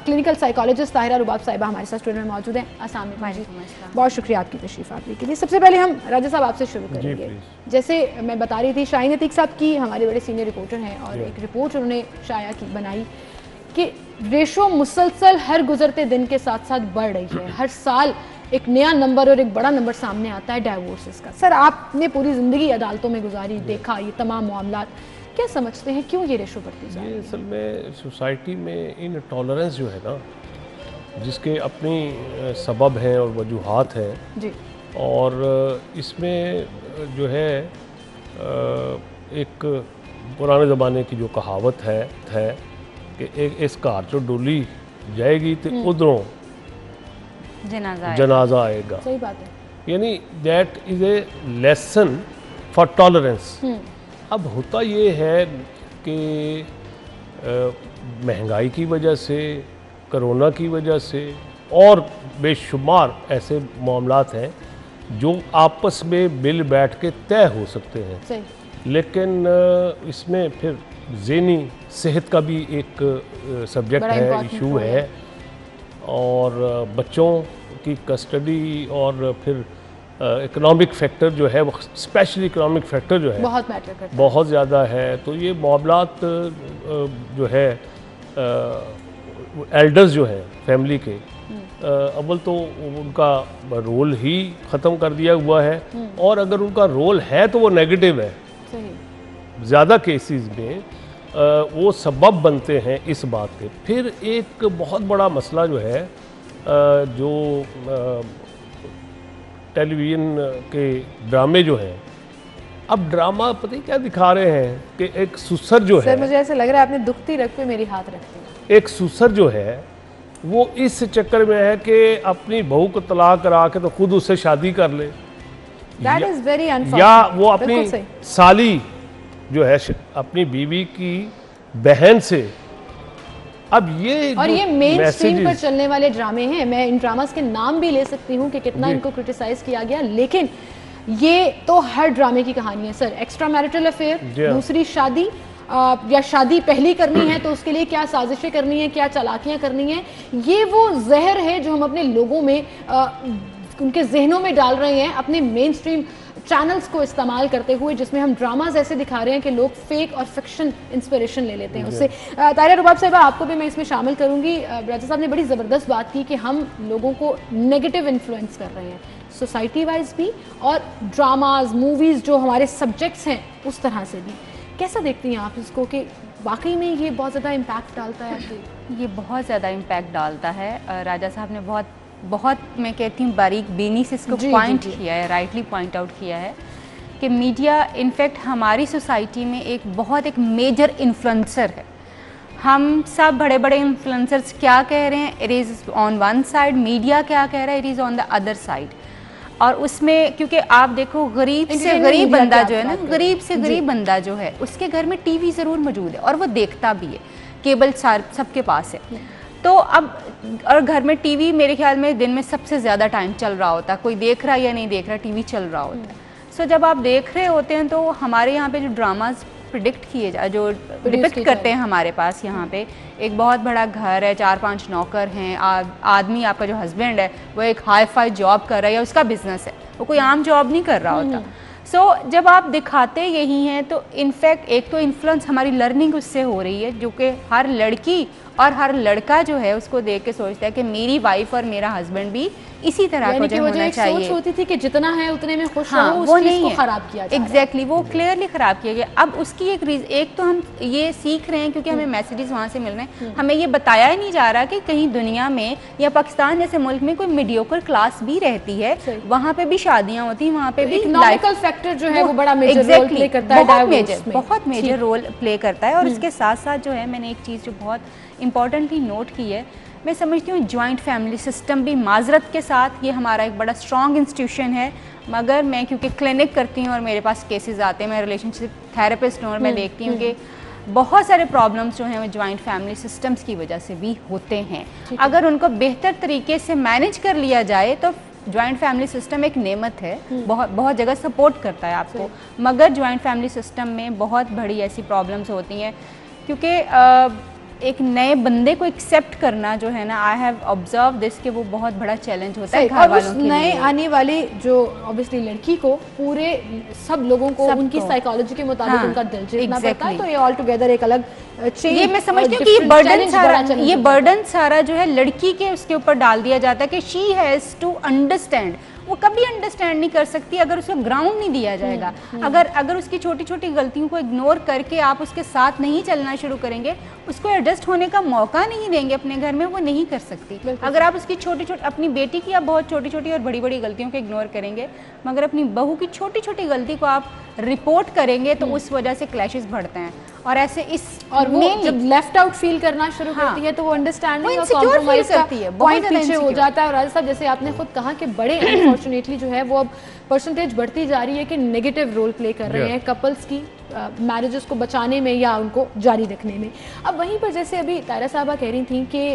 क्लिनिकल साइकोलॉजिस्ट ताहिरा रुबाब साहिबा हमारे साथ स्टूडियो में मौजूद हैं। अस्सलाम वालेकुम, बहुत शुक्रिया आपकी तशरीफ़ आपने के लिए। सबसे पहले हम राजा साहब आपसे शुरू करेंगे। जैसे मैं बता रही थी, शाहीन अतीक साहब की हमारे बड़े सीनियर रिपोर्टर हैं और एक रिपोर्ट उन्होंने शाया की बनाई कि रेशो मुसलसल हर गुजरते दिन के साथ साथ बढ़ रही है। हर साल एक नया नंबर और एक बड़ा नंबर सामने आता है डाइवोर्सेस का। सर, आपने पूरी ज़िंदगी अदालतों में गुजारी, देखा ये तमाम मामलात, क्या समझते हैं क्यों ये रेशो बढ़ती जा रही है? असल में सोसाइटी में इन टॉलरेंस जो है ना, जिसके अपनी सबब हैं और वजूहात हैं जी, और इसमें जो है एक पुराने ज़माने की जो कहावत है कि एक इस कार जो डोली जाएगी तो उधरों जनाजा आएगा। सही बात है। यानी that is a lesson for tolerance. अब होता ये है कि महंगाई की वजह से, कोरोना की वजह से और बेशुमार ऐसे मामलात हैं जो आपस में मिल बैठ के तय हो सकते हैं। सही। लेकिन इसमें फिर ज़हनी सेहत का भी एक सब्जेक्ट है, इशू है, और बच्चों की कस्टडी और फिर इकोनॉमिक फैक्टर जो है, स्पेशली इकोनॉमिक फैक्टर जो है बहुत मैटर करता है, बहुत ज़्यादा है। तो ये मामलात जो है एल्डर्स जो है फैमिली के, अव्वल तो उनका रोल ही ख़त्म कर दिया हुआ है, और अगर उनका रोल है तो वो नेगेटिव है। ज़्यादा केसेस में वो सबब बनते हैं इस बात के। फिर एक बहुत बड़ा मसला जो है, जो टेलीविज़न के ड्रामे जो हैं, अब ड्रामा पता ही क्या दिखा रहे हैं कि एक सुसर जो है, सर मुझे ऐसा लग रहा है आपने दुखती रग पे मेरी हाथ रख दी। एक सुसर जो है वो इस चक्कर में है कि अपनी बहू को तलाक करा के तो खुद उससे शादी कर ले, या वो अपनी साली जो है अपनी बीवी की बहन से। अब ये और ये मेन स्ट्रीम पर चलने वाले ड्रामे हैं, मैं इन ड्रामास के नाम भी ले सकती हूँ कि कितना इनको क्रिटिसाइज किया गया, लेकिन ये तो हर ड्रामे की कहानी है सर। एक्स्ट्रा मैरिटल अफेयर, दूसरी शादी, या शादी पहली करनी है तो उसके लिए क्या साजिशें करनी है, क्या चालाकियां करनी है, ये वो जहर है जो हम अपने लोगों में उनके जहनों में डाल रहे हैं अपने मेन स्ट्रीम चैनल्स को इस्तेमाल करते हुए, जिसमें हम ड्रामाज ऐसे दिखा रहे हैं कि लोग फेक और फिक्शन इंस्पिरेशन ले लेते हैं उससे। ताहिरा रुबाब साहिबा, आपको भी मैं इसमें शामिल करूंगी। राजा साहब ने बड़ी ज़बरदस्त बात की कि हम लोगों को नेगेटिव इन्फ्लुएंस कर रहे हैं सोसाइटी वाइज भी, और ड्रामाज, मूवीज़ जो हमारे सब्जेक्ट्स हैं उस तरह से भी। कैसा देखती हैं आप इसको कि वाकई में ये बहुत ज़्यादा इम्पैक्ट डालता है आपके? ये बहुत ज़्यादा इम्पैक्ट डालता है। राजा साहब ने बहुत मैं कहती हूँ बारीक बेनी से इसको पॉइंट किया है, राइटली पॉइंट आउट किया है कि मीडिया इनफैक्ट हमारी सोसाइटी में एक मेजर इन्फ्लुएंसर है। हम सब बड़े बड़े इन्फ्लुएंसर्स क्या कह रहे हैं, it is on one side, media क्या कह रहा है, it is on the other side. और उसमें क्योंकि आप देखो गरीब से गरीब बंदा जो है ना, गरीब से गरीब बंदा जो है, उसके घर में टीवी ज़रूर मौजूद है और वो देखता भी है, केबल सबके पास है। तो अब और घर में टीवी मेरे ख्याल में दिन में सबसे ज़्यादा टाइम चल रहा होता है, कोई देख रहा है या नहीं देख रहा, टीवी चल रहा होता है। सो जब आप देख रहे होते हैं तो हमारे यहाँ पे जो ड्रामाज जो डिपिक्ट करते हैं हमारे पास यहाँ पे, एक बहुत बड़ा घर है, 4-5 नौकर हैं, आदमी आपका जो हस्बैंड है वो एक हाई फाई जॉब कर रहा है या उसका बिजनेस है, वो कोई आम जॉब नहीं कर रहा होता। सो जब आप दिखाते यही हैं तो इनफैक्ट एक तो इन्फ्लुएंस हमारी लर्निंग उससे हो रही है, जो कि हर लड़की और हर लड़का जो है उसको देख के सोचता है कि मेरी वाइफ और मेरा हस्बैंड भी इसी तरह का जो होना चाहिए। सोच होती थी कि जितना है उतने में खुश रहो, वो नहीं है, खराब किया एग्जैक्टली वो क्लियरली खराब किया गया। अब उसकी एक तो हम ये सीख रहे हैं क्योंकि हमें मैसेजेस वहाँ से मिल रहे हैं, हमें ये बताया ही नहीं जा रहा कि कहीं दुनिया में या पाकिस्तान जैसे मुल्क में कोई मीडियोकर क्लास भी रहती है, वहाँ पे भी शादियाँ होती हैं, वहाँ पे भी इकोनॉमिकल फैक्टर जो है वो बड़ा मेजर रोल प्ले करता है, बहुत मेजर रोल प्ले करता है। और इसके साथ साथ जो है मैंने एक चीज़ जो बहुत इम्पॉर्टेंटली नोट की है, मैं समझती हूँ जॉइंट फैमिली सिस्टम भी माजरत के साथ ये हमारा एक बड़ा स्ट्रॉन्ग इंस्टीट्यूशन है, मगर मैं क्योंकि क्लिनिक करती हूँ और मेरे पास केसेस आते हैं, मैं रिलेशनशिप थेरेपिस्ट हूँ और मैं देखती हूँ कि बहुत सारे प्रॉब्लम्स जो हैं वो जॉइंट फैमिली सिस्टम्स की वजह से भी होते हैं। अगर उनको बेहतर तरीके से मैनेज कर लिया जाए तो जॉइंट फैमिली सिस्टम एक नेमत है, बहुत जगह सपोर्ट करता है आपको, मगर जॉइंट फैमिली सिस्टम में बहुत बड़ी ऐसी प्रॉब्लम्स होती हैं क्योंकि एक नए बंदे को एक्सेप्ट करना जो है ना, आई हैव ऑब्जर्व दिस कि वो बहुत बड़ा चैलेंज होता है घर वालों के लिए। नए आने वाले जो ऑब्वियसली लड़की को पूरे सब लोगों को उनकी साइकोलॉजी के मुताबिक उनका दिल जीतना पड़ता है, तो ये ऑल टुगेदर एक अलग ये मैं समझती हूँ कि ये बर्डन सारा जो है लड़की के उसके ऊपर डाल दिया जाता है कि शी हैज़ टू अंडरस्टैंड। वो कभी अंडरस्टैंड नहीं कर सकती अगर उसको ग्राउंड नहीं दिया जाएगा। अगर उसकी छोटी छोटी गलतियों को इग्नोर करके आप उसके साथ नहीं चलना शुरू करेंगे, उसको एडजस्ट होने का मौका नहीं देंगे अपने घर में, वो नहीं कर सकती। अगर आप उसकी छोटी छोटी, अपनी बेटी की आप बहुत छोटी छोटी और बड़ी बड़ी गलतियों को इग्नोर करेंगे, मगर अपनी बहू की छोटी छोटी गलती को आप रिपोर्ट करेंगे तो उस वजह से क्लैशेस बढ़ते हैं। और ऐसे और वो जब लेफ्ट आउट फील करना शुरू करती है तो वो अंडरस्टैंडिंग और कॉम्प्रोमाइज का पॉइंट पीछे हो जाता है। और राजा साहब, जैसे आपने खुद कहा कि बड़े अनफॉर्चुनेटली जो है वो अब परसेंटेज बढ़ती जा रही है कि नेगेटिव रोल प्ले कर रहे हैं कपल्स की मैरिजेस को बचाने में या उनको जारी रखने में। अब वहीं पर जैसे अभी तायरा साहबा कह रही थी कि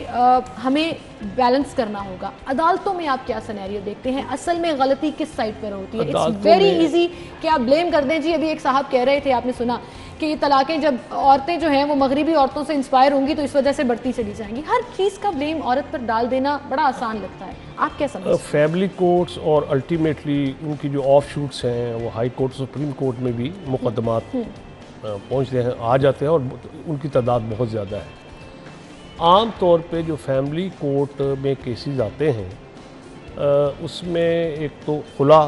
हमें बैलेंस करना होगा, अदालतों में आप क्या सिनेरियो देखते हैं? असल में गलती किस साइड पर होती है? इट्स वेरी इजी कि आप ब्लेम कर दें। जी अभी एक साहब कह रहे थे, आपने सुना कि ये तलाकें जब औरतें जो हैं वो मगरिबी औरतों से इंस्पायर होंगी तो इस वजह से बढ़ती चली जाएंगी। हर चीज़ का ब्लेम औरत पर डाल देना बड़ा आसान लगता है, आप क्या समझते हैं? फैमिली कोर्ट्स और अल्टीमेटली उनकी जो ऑफ शूट्स हैं वो हाई कोर्ट सुप्रीम कोर्ट में भी मुकदमात पहुँचते हैं, आ जाते हैं और उनकी तादाद बहुत ज़्यादा है। आम तौर पे जो फैमिली कोर्ट में केसेस आते हैं उसमें एक तो खुला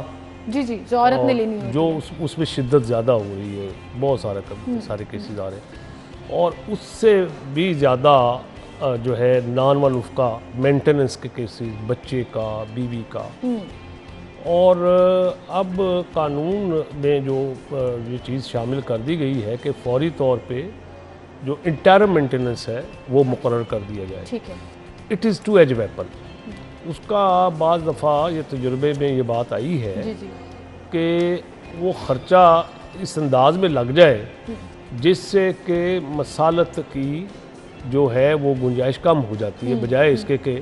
जी जो औरत ने लेनी होती जो उसमें शिद्दत ज़्यादा हो रही है, बहुत सारे केसेस आ रहे हैं। और उससे भी ज़्यादा जो है नॉन वुल्फ का मेंटेनेंस के केसेस, बच्चे का, बीवी का। और अब कानून में जो ये चीज़ शामिल कर दी गई है कि फौरी तौर पे जो इंटरम मेंटेनेंस है वो मुकर्रर कर दिया जाए। ठीक है। It is two edge weapon. उसका बाज़ दफ़ा ये तजुर्बे में ये बात आई है कि वो ख़र्चा इस अंदाज में लग जाए जिससे कि मसालत की जो है वो गुंजाइश कम हो जाती है, बजाय इसके कि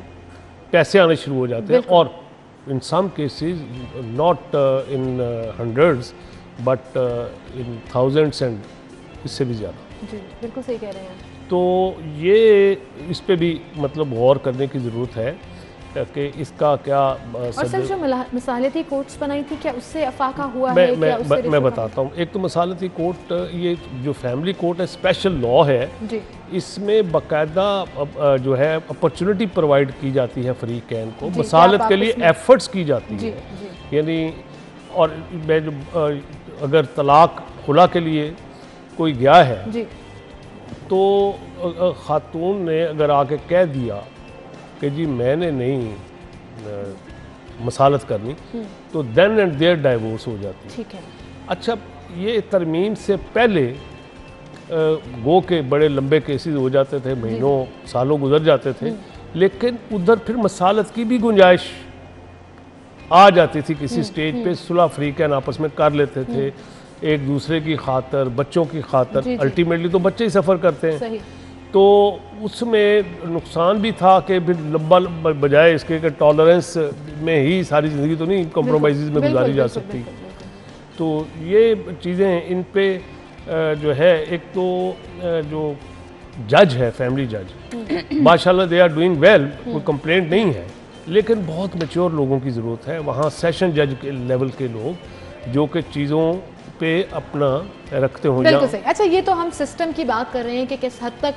पैसे आने शुरू हो जाते हैं। और in some cases not in hundreds but in thousands and इससे भी ज़्यादा। जी बिल्कुल सही कह रहे हैं। तो ये इस पे भी मतलब गौर करने की ज़रूरत है कि इसका क्या और सर जो मसालती कोर्ट्स बनाई थी क्या उससे अफाका हुआ है? मैं बताता हूँ। एक तो मसालती कोर्ट, ये जो फैमिली कोर्ट है स्पेशल लॉ है जी। इसमें बाकायदा जो है अपॉर्चुनिटी प्रोवाइड की जाती है फरीकैन को, मसालत के लिए एफर्ट्स की जाती है। यानी और मैं जो अगर तलाक खुला के लिए कोई गया है जी, तो खातून ने अगर आके कह दिया कि जी मैंने नहीं मसालत करनी, तो देन एंड देयर डाइवोर्स हो जाती है। ठीक है। अच्छा, ये तरमीम से पहले गो के बड़े लंबे केसेस हो जाते थे, महीनों सालों गुजर जाते थे, लेकिन उधर फिर मसालत की भी गुंजाइश आ जाती थी। किसी स्टेज पे सुलह फरीकैन आपस में कर लेते थे, एक दूसरे की खातर, बच्चों की खातर। अल्टीमेटली तो बच्चे ही सफ़र करते हैं। सही। तो उसमें नुकसान भी था कि फिर लंबा बजाय इसके कि टॉलरेंस में ही सारी ज़िंदगी तो नहीं कॉम्प्रोमाइज़ में गुजारी जा सकती। तो ये चीज़ें इन पे जो है, एक तो जो जज है, फैमिली जज, माशाल्लाह दे आर डूइंग वेल, कोई कंप्लेंट नहीं है, लेकिन बहुत मैच्योर लोगों की ज़रूरत है। वहाँ सेशन जज के लेवल के लोग जो कि चीज़ों पे अपना रखते हो। बिल्कुल सही। अच्छा, ये तो हम सिस्टम की बात कर रहे हैं कि किस हद तक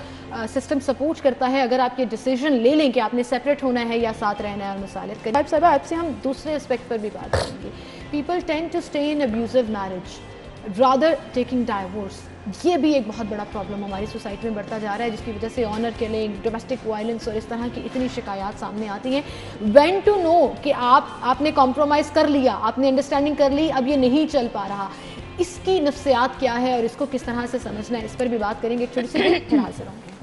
सिस्टम सपोर्ट करता है अगर आप ये डिसीजन ले लें कि आपने सेपरेट होना है या साथ रहना है और मसालत करें। अब साहब आपसे हम दूसरे एस्पेक्ट पर भी बात करेंगे। People tend to stay in abusive marriage rather taking divorce. ये भी एक बहुत बड़ा प्रॉब्लम हमारी सोसाइटी में बढ़ता जा रहा है, जिसकी वजह से ऑनर किलिंग, डोमेस्टिक वायलेंस और इस तरह की इतनी शिकायत सामने आती हैं। व्हेन टू नो कि आपने कॉम्प्रोमाइज़ कर लिया, आपने अंडरस्टैंडिंग कर ली, अब ये नहीं चल पा रहा, इसकी नफ्सियात क्या है और इसको किस तरह से समझना है, इस पर भी बात करेंगे। एक छोटी सी फिर हाजिर होंगे।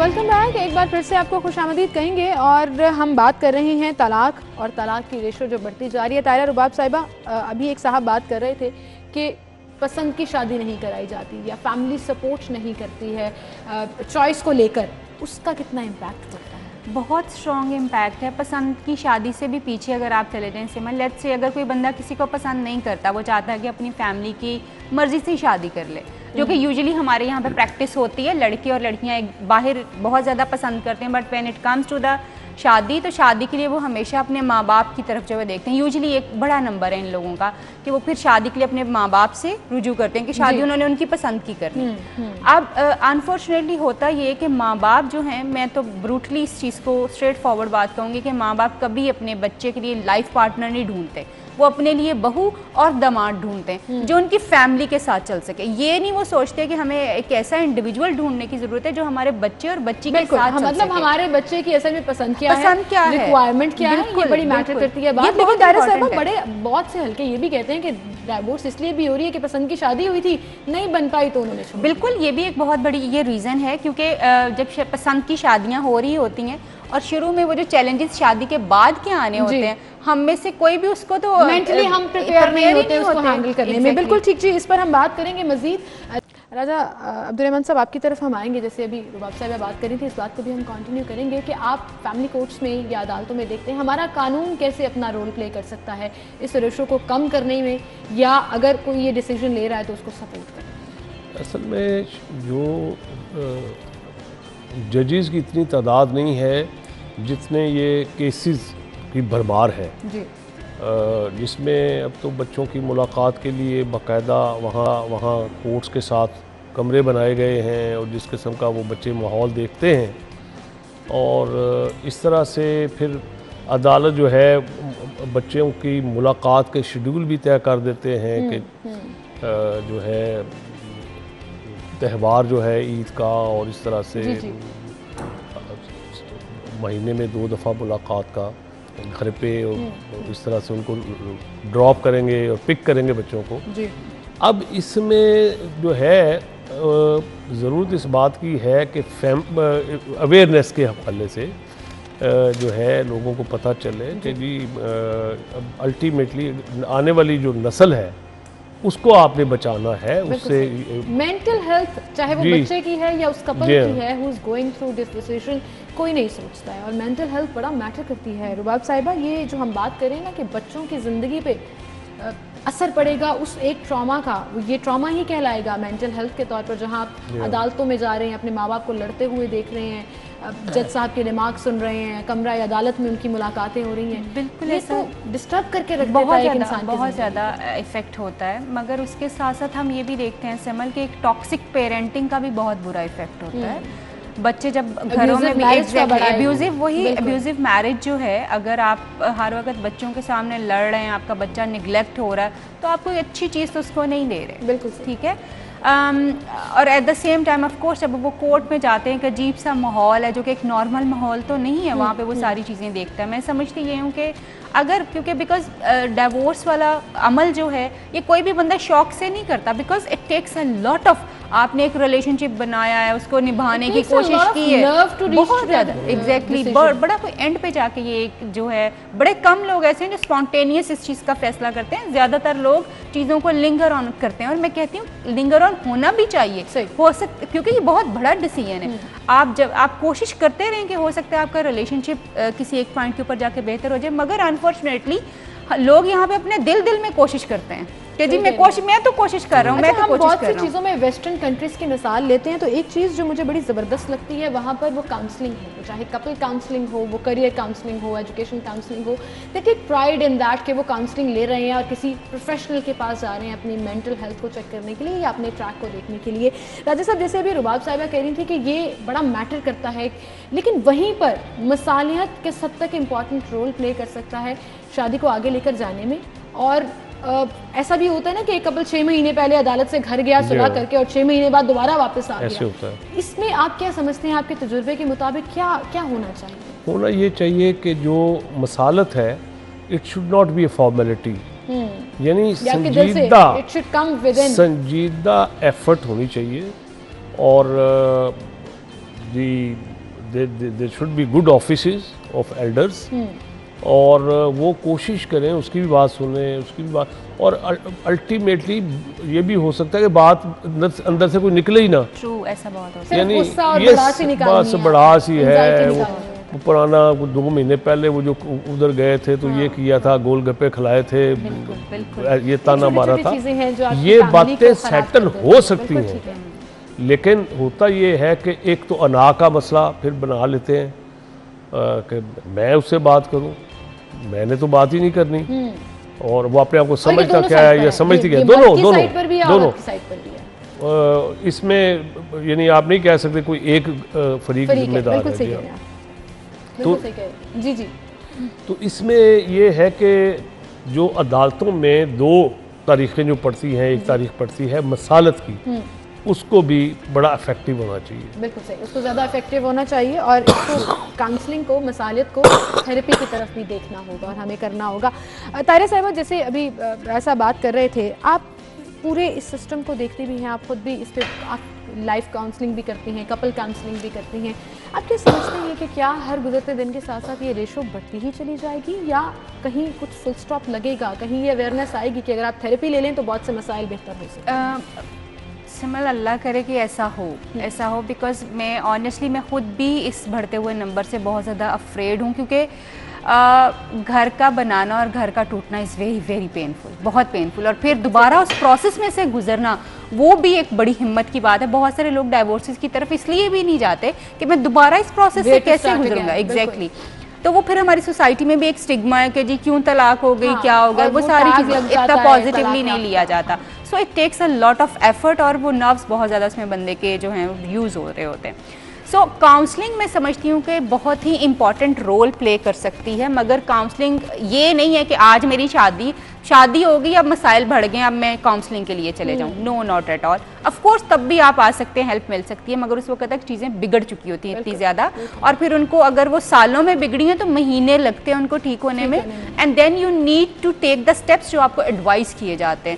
Welcome back. एक बार फिर से आपको खुशामदीद कहेंगे और हम बात कर रहे हैं तलाक और तलाक की रेशो जो बढ़ती जा रही है। तायरा रुबाब साहिबा, अभी एक साहब बात कर रहे थे कि पसंद की शादी नहीं कराई जाती या फैमिली सपोर्ट नहीं करती है चॉइस को लेकर, उसका कितना इम्पैक्ट होता है? बहुत स्ट्रॉन्ग इम्पैक्ट है। पसंद की शादी से भी पीछे अगर आप चले जाएं सिमर, लेट्स से अगर कोई बंदा किसी को पसंद नहीं करता, वो चाहता है कि अपनी फैमिली की मर्ज़ी से शादी कर ले, जो कि यूजुअली हमारे यहाँ पे प्रैक्टिस होती है। लड़के और लड़कियाँ बाहर बहुत ज़्यादा पसंद करते हैं, but when it comes to the शादी, तो शादी के लिए वो हमेशा अपने माँ बाप की तरफ जो है देखते हैं। यूजुअली एक बड़ा नंबर है इन लोगों का कि वो फिर शादी के लिए अपने माँ बाप से रुजू करते हैं कि शादी उन्होंने उनकी पसंद की करनी। अब अनफॉर्चुनेटली होता ये कि माँ बाप जो हैं, मैं तो ब्रूटली इस चीज़ को स्ट्रेट फॉरवर्ड बात कहूँगी कि माँ बाप कभी अपने बच्चे के लिए लाइफ पार्टनर नहीं ढूंढते, वो अपने लिए बहू और दामाद ढूंढते हैं जो उनकी फैमिली के साथ चल सके। ये नहीं वो सोचते कि हमें एक ऐसा इंडिविजुअल ढूंढने की जरूरत है जो हमारे बच्चे और बच्ची के साथ चल मतलब सके। हमारे बच्चे की असल में पसंद क्या है, रिक्वायरमेंट क्या है, ये बड़ी मैटर करती है बात। लेकिन तायरा साहिबा, बड़े बहुत से हल्के ये भी कहते हैं कि डाइवोर्स इसलिए भी हो रही है कि पसंद की शादी हुई थी, नहीं बन पाई तो उन्होंने छोड़। बिल्कुल, ये भी एक बहुत बड़ी ये रीज़न है, क्योंकि जब पसंद की शादियाँ हो रही होती हैं और शुरू में वो जो चैलेंजेस शादी के बाद के आने होते हैं, हम में से कोई भी उसको तो मेंटली हम प्रिपेयर नहीं होते उसको हैंडल करने में। बिल्कुल ठीक जी, इस पर हम बात करेंगे मजीद। राजा अब्दुर्रहमान साहब, आपकी तरफ हम आएंगे। जैसे अभी रुबाब साहिबा बात करी थी, इस बात को भी हम कंटिन्यू करेंगे कि आप फैमिली कोर्ट्स में या अदालतों में देखते हैं हमारा कानून कैसे अपना रोल प्ले कर सकता है इस रेशो को कम करने में, या अगर कोई ये डिसीजन ले रहा है तो उसको सपोर्ट करने। असल में जो जजेस की इतनी तादाद नहीं है जितने ये केसेस की भरमार है जी, जिसमें अब तो बच्चों की मुलाकात के लिए बाकायदा वहाँ कोर्ट्स के साथ कमरे बनाए गए हैं और जिस किस्म का वो बच्चे माहौल देखते हैं, और इस तरह से फिर अदालत जो है बच्चों की मुलाकात के शेड्यूल भी तय कर देते हैं कि जो है त्यौहार जो है ईद का, और इस तरह से महीने में 2 दफ़ा मुलाकात का घर पे, और इस तरह से उनको ड्रॉप करेंगे और पिक करेंगे बच्चों को जी। अब इसमें जो है ज़रूरत इस बात की है कि अवेयरनेस के हवाले से जो है लोगों को पता चले कि जी अल्टीमेटली आने वाली जो नस्ल है उसको आपने बचाना है। उससे मेंटल हेल्थ चाहे वो बच्चे की है या उस कपल की है who is going through this decision, कोई नहीं सोचता है, और मेंटल हेल्थ बड़ा मैटर करती है। रुबाब साहिबा, ये जो हम बात करें ना कि बच्चों की ज़िंदगी पे असर पड़ेगा उस एक ट्रॉमा का, ये ट्रॉमा ही कहलाएगा मेंटल हेल्थ के तौर पर, जहाँ आप अदालतों में जा रहे हैं, अपने माँ बाप को लड़ते हुए देख रहे हैं, जज साहब के रिमार्क सुन रहे हैं, कमरा या अदालत में उनकी मुलाकातें हो रही हैं। बिल्कुल, ये ऐसा तो डिस्टर्ब करके रख देता है इंसान, बहुत ज़्यादा इफेक्ट होता है। मगर उसके साथ साथ हम ये भी देखते हैं सिमल कि एक टॉक्सिक पेरेंटिंग का भी बहुत बुरा इफेक्ट होता है। बच्चे जब घरों में भी अब्यूजिव मैरिज जो है, अगर आप हर वक्त बच्चों के सामने लड़ रहे हैं, आपका बच्चा निगलेक्ट हो रहा है, तो आप कोई अच्छी चीज़ तो उसको नहीं दे रहे। बिल्कुल ठीक है। और at the same time of course जब वो कोर्ट में जाते हैं, एक अजीब सा माहौल है जो कि एक नॉर्मल माहौल तो नहीं है, वहाँ पे वो सारी चीज़ें देखता है। मैं समझती ये हूँ कि अगर, क्योंकि बिकॉज डिवोर्स वाला अमल जो है ये कोई भी बंदा शौक से नहीं करता, because it takes a lot of, आपने एक रिलेशनशिप बनाया है, उसको निभाने की कोशिश की है बहुत ज़्यादा, एग्जैक्टली, बड़ा कोई एंड पे जाके ये एक जो है, बड़े कम लोग ऐसे हैं जो स्पॉन्टेनियस इस चीज़ का फैसला करते हैं, ज़्यादातर लोग चीज़ों को लिंगर ऑन करते हैं, और मैं कहती हूँ लिंगर ऑन होना भी चाहिए, हो सकता, क्योंकि ये बहुत बड़ा डिसीजन है। आप जब आप कोशिश करते रहें कि हो सकता है आपका रिलेशनशिप किसी एक पॉइंट के ऊपर जाके बेहतर हो जाए, मगर अनफॉर्चुनेटली लोग यहाँ पे अपने दिल में कोशिश करते हैं कि जी मैं तो कोशिश कर रहा हूँ, मैं तो कोशिश कर रहा हूँ। बहुत सी चीज़ों में वेस्टर्न कंट्रीज़ की मिसाल लेते हैं, तो एक चीज़ जो मुझे बड़ी ज़बरदस्त लगती है वहाँ पर वो काउंसलिंग है, तो चाहे कपल काउंसलिंग हो, वो करियर काउंसलिंग हो, एजुकेशन काउंसलिंग हो, they take pride in that कि वो काउंसलिंग ले रहे हैं और किसी प्रोफेशनल के पास जा रहे हैं अपनी मेंटल हेल्थ को चेक करने के लिए या अपने ट्रैक को देखने के लिए। राजा साहब, जैसे अभी रुबाब साहिबा कह रही थी कि ये बड़ा मैटर करता है, लेकिन वहीं पर मसालियत किस हद तक इम्पॉर्टेंट रोल प्ले कर सकता है शादी को आगे लेकर जाने में। और ऐसा भी होता है ना कि एक कपल 6 महीने पहले अदालत से घर गया सुलह करके और 6 महीने बाद दोबारा वापस आ गया, इसमें आप क्या समझते हैं, आपके तजुर्बे के मुताबिक क्या होना चाहिए? होना ये चाहिए कि जो मसालत है it should not be a formality, यानी संजीदा एफर्ट होनी चाहिए, और there should be good offices of elders, और वो कोशिश करें, उसकी भी बात सुनें, उसकी भी बात, और अल्टीमेटली ये भी हो सकता है कि बात अंदर से कोई निकले ही ना। ट्रू, ऐसा बहुत होता है। यानी ये बस बड़ास ही है, वो पुराना 2 महीने पहले वो जो उधर गए थे तो ये किया था, गोलगप्पे खिलाए थे, ये ताना मारा था, ये बातें सेटल हो सकती हैं। लेकिन होता ये है कि एक तो अना का मसला फिर बना लेते हैं कि मैं उससे बात करूं, मैंने तो बात ही नहीं करनी, और वो अपने आप को समझता क्या है या समझती क्या है, दोनों इसमें यानी आप नहीं कह सकते कोई एक फरीक जिम्मेदार है। तो जी जी, तो इसमें ये है कि जो अदालतों में 2 तारीखें जो पड़ती हैं, एक तारीख पड़ती है मसालत की, उसको भी बड़ा इफेक्टिव होना चाहिए। बिल्कुल सही, उसको ज़्यादा इफेक्टिव होना चाहिए, और इसको काउंसलिंग को, मसालियत को थेरेपी की तरफ भी देखना होगा और हमें करना होगा। ताहिरा साहिबा, जैसे अभी ऐसा बात कर रहे थे, आप पूरे इस सिस्टम को देखते भी हैं, आप खुद भी इस पर आप लाइफ काउंसलिंग भी करती हैं, कपल काउंसलिंग भी करती हैं, आप क्या समझते हैं कि क्या हर गुजरते दिन के साथ साथ ये रेशो बढ़ती ही चली जाएगी, या कहीं कुछ फुल स्टॉप लगेगा, कहीं ये अवेयरनेस आएगी कि अगर आप थेरेपी ले लें तो बहुत से मसाइल बेहतर हो सकते हैं? सिमल, अल्लाह करे कि ऐसा हो, बिकॉज मैं ऑनेस्टली मैं खुद भी इस बढ़ते हुए नंबर से बहुत ज़्यादा अफ्रेड हूँ, क्योंकि घर का बनाना और घर का टूटना इज़ वेरी वेरी पेनफुल, बहुत पेनफुल, और फिर दोबारा उस प्रोसेस में से गुजरना वो भी एक बड़ी हिम्मत की बात है। बहुत सारे लोग डाइवोर्सेस की तरफ इसलिए भी नहीं जाते कि मैं दोबारा इस प्रोसेस से कैसे गुजरूंगा। एग्जैक्टली, तो वो फिर हमारी सोसाइटी में भी एक स्टिग्मा है कि जी क्यों तलाक हो गई, क्या हो गया, वो सारी चीज़ें इतना पॉजिटिवली नहीं लिया जाता। So it takes a lot of effort, और वो नर्व्स बहुत ज़्यादा उसमें बंदे के जो हैं यूज़ हो रहे होते हैं। सो काउंसलिंग मैं समझती हूँ कि बहुत ही इंपॉर्टेंट रोल प्ले कर सकती है, मगर काउंसलिंग ये नहीं है कि आज मेरी शादी हो गई, अब मसाइल बढ़ गए, अब मैं काउंसलिंग के लिए चले जाऊँ। No, not at all. Of course तब भी आप आ सकते हैं, हेल्प मिल सकती है, मगर उस वक्त तक चीज़ें बिगड़ चुकी होती हैं इतनी ज़्यादा, और फिर उनको अगर वो सालों में बिगड़ी हैं तो महीने लगते हैं उनको ठीक होने में, and then you need to take the steps जो आपको एडवाइस किए जाते हैं।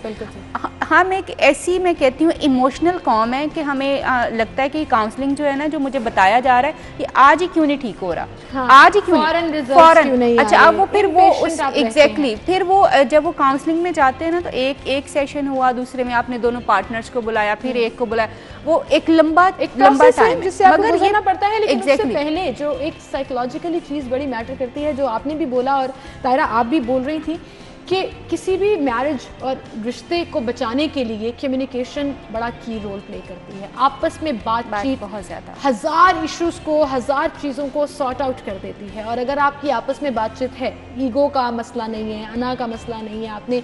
हम एक ऐसी, मैं कहती हूँ, इमोशनल कॉम है कि हमें लगता है कि काउंसलिंग जो है ना, जो मुझे बताया जा रहा है, ये आज ही क्यों नहीं ठीक हो रहा, आज ही क्यों फौरन, अच्छा, अब वो फिर वो एग्जैक्टली फिर वो जब वो काउंसलिंग में जाते हैं ना, तो एक सेशन हुआ, दूसरे में आपने दोनों पार्टनर्स को बुलाया, फिर एक को बुलाया, वो एक लंबा टाइम जिससे आपको गुजरना पड़ता है। लेकिन उससे पहले जो एक साइकोलॉजिकली चीज़ बड़ी मैटर करती है, जो आपने भी बोला और ताहिरा आप भी बोल रही थी, कि किसी भी मैरिज और रिश्ते को बचाने के लिए कम्युनिकेशन बड़ा की रोल प्ले करती है। आपस में बातचीत बहुत ज़्यादा 1000 इश्यूज़ को, 1000 चीज़ों को सॉर्ट आउट कर देती है। और अगर आपकी आपस में बातचीत है, ईगो का मसला नहीं है, अना का मसला नहीं है, आपने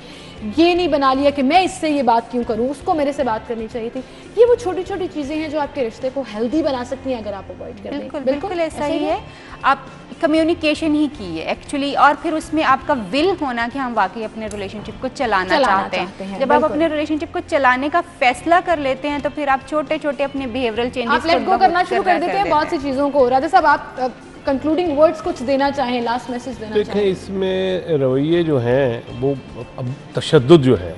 ये नहीं बना लिया कि मैं इससे ये बात क्यों करूँ, उसको मेरे से बात करनी चाहिए थी, ये वो छोटी छोटी चीज़ें हैं जो आपके रिश्ते को हेल्दी बना सकती हैं अगर आप अवॉइड कर लें। बिल्कुल ऐसा ही है, आप कम्युनिकेशन ही की है एक्चुअली, और फिर उसमें आपका विल होना कि हम वाकई अपने रिलेशनशिप को चलाना चाहते हैं। जब आप अपने रिलेशनशिप को चलाने का फैसला कर लेते हैं, तो फिर आप छोटे छोटे अपने बिहेवियरल चेंजेस आप लेट गो करना शुरू कर देते हैं बहुत सी चीज़ों को। राजा साहब, आप कंक्लूडिंग वर्ड्स कुछ देना चाहें, लास्ट मैसेज देना चाहें? देखें, इसमें रवैये जो हैं वो अब तशद्दुद जो है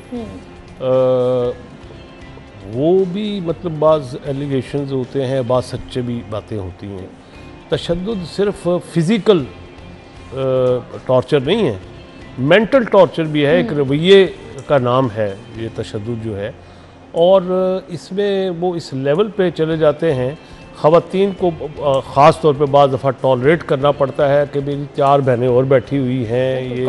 वो भी मतलब बाज़ एलिगेशंस होते हैं, बाज़ सच्चे भी बातें होती हैं। तशद्दुद सिर्फ फिज़िकल टॉर्चर नहीं है, मेंटल टॉर्चर भी है, एक रवैये का नाम है ये तशद्दुद जो है। और इसमें वो इस लेवल पे चले जाते हैं, ख़वातीन को ख़ास तौर पे बाज़ दफ़ा टॉलरेट करना पड़ता है कि मेरी 4 बहनें और बैठी हुई हैं, ये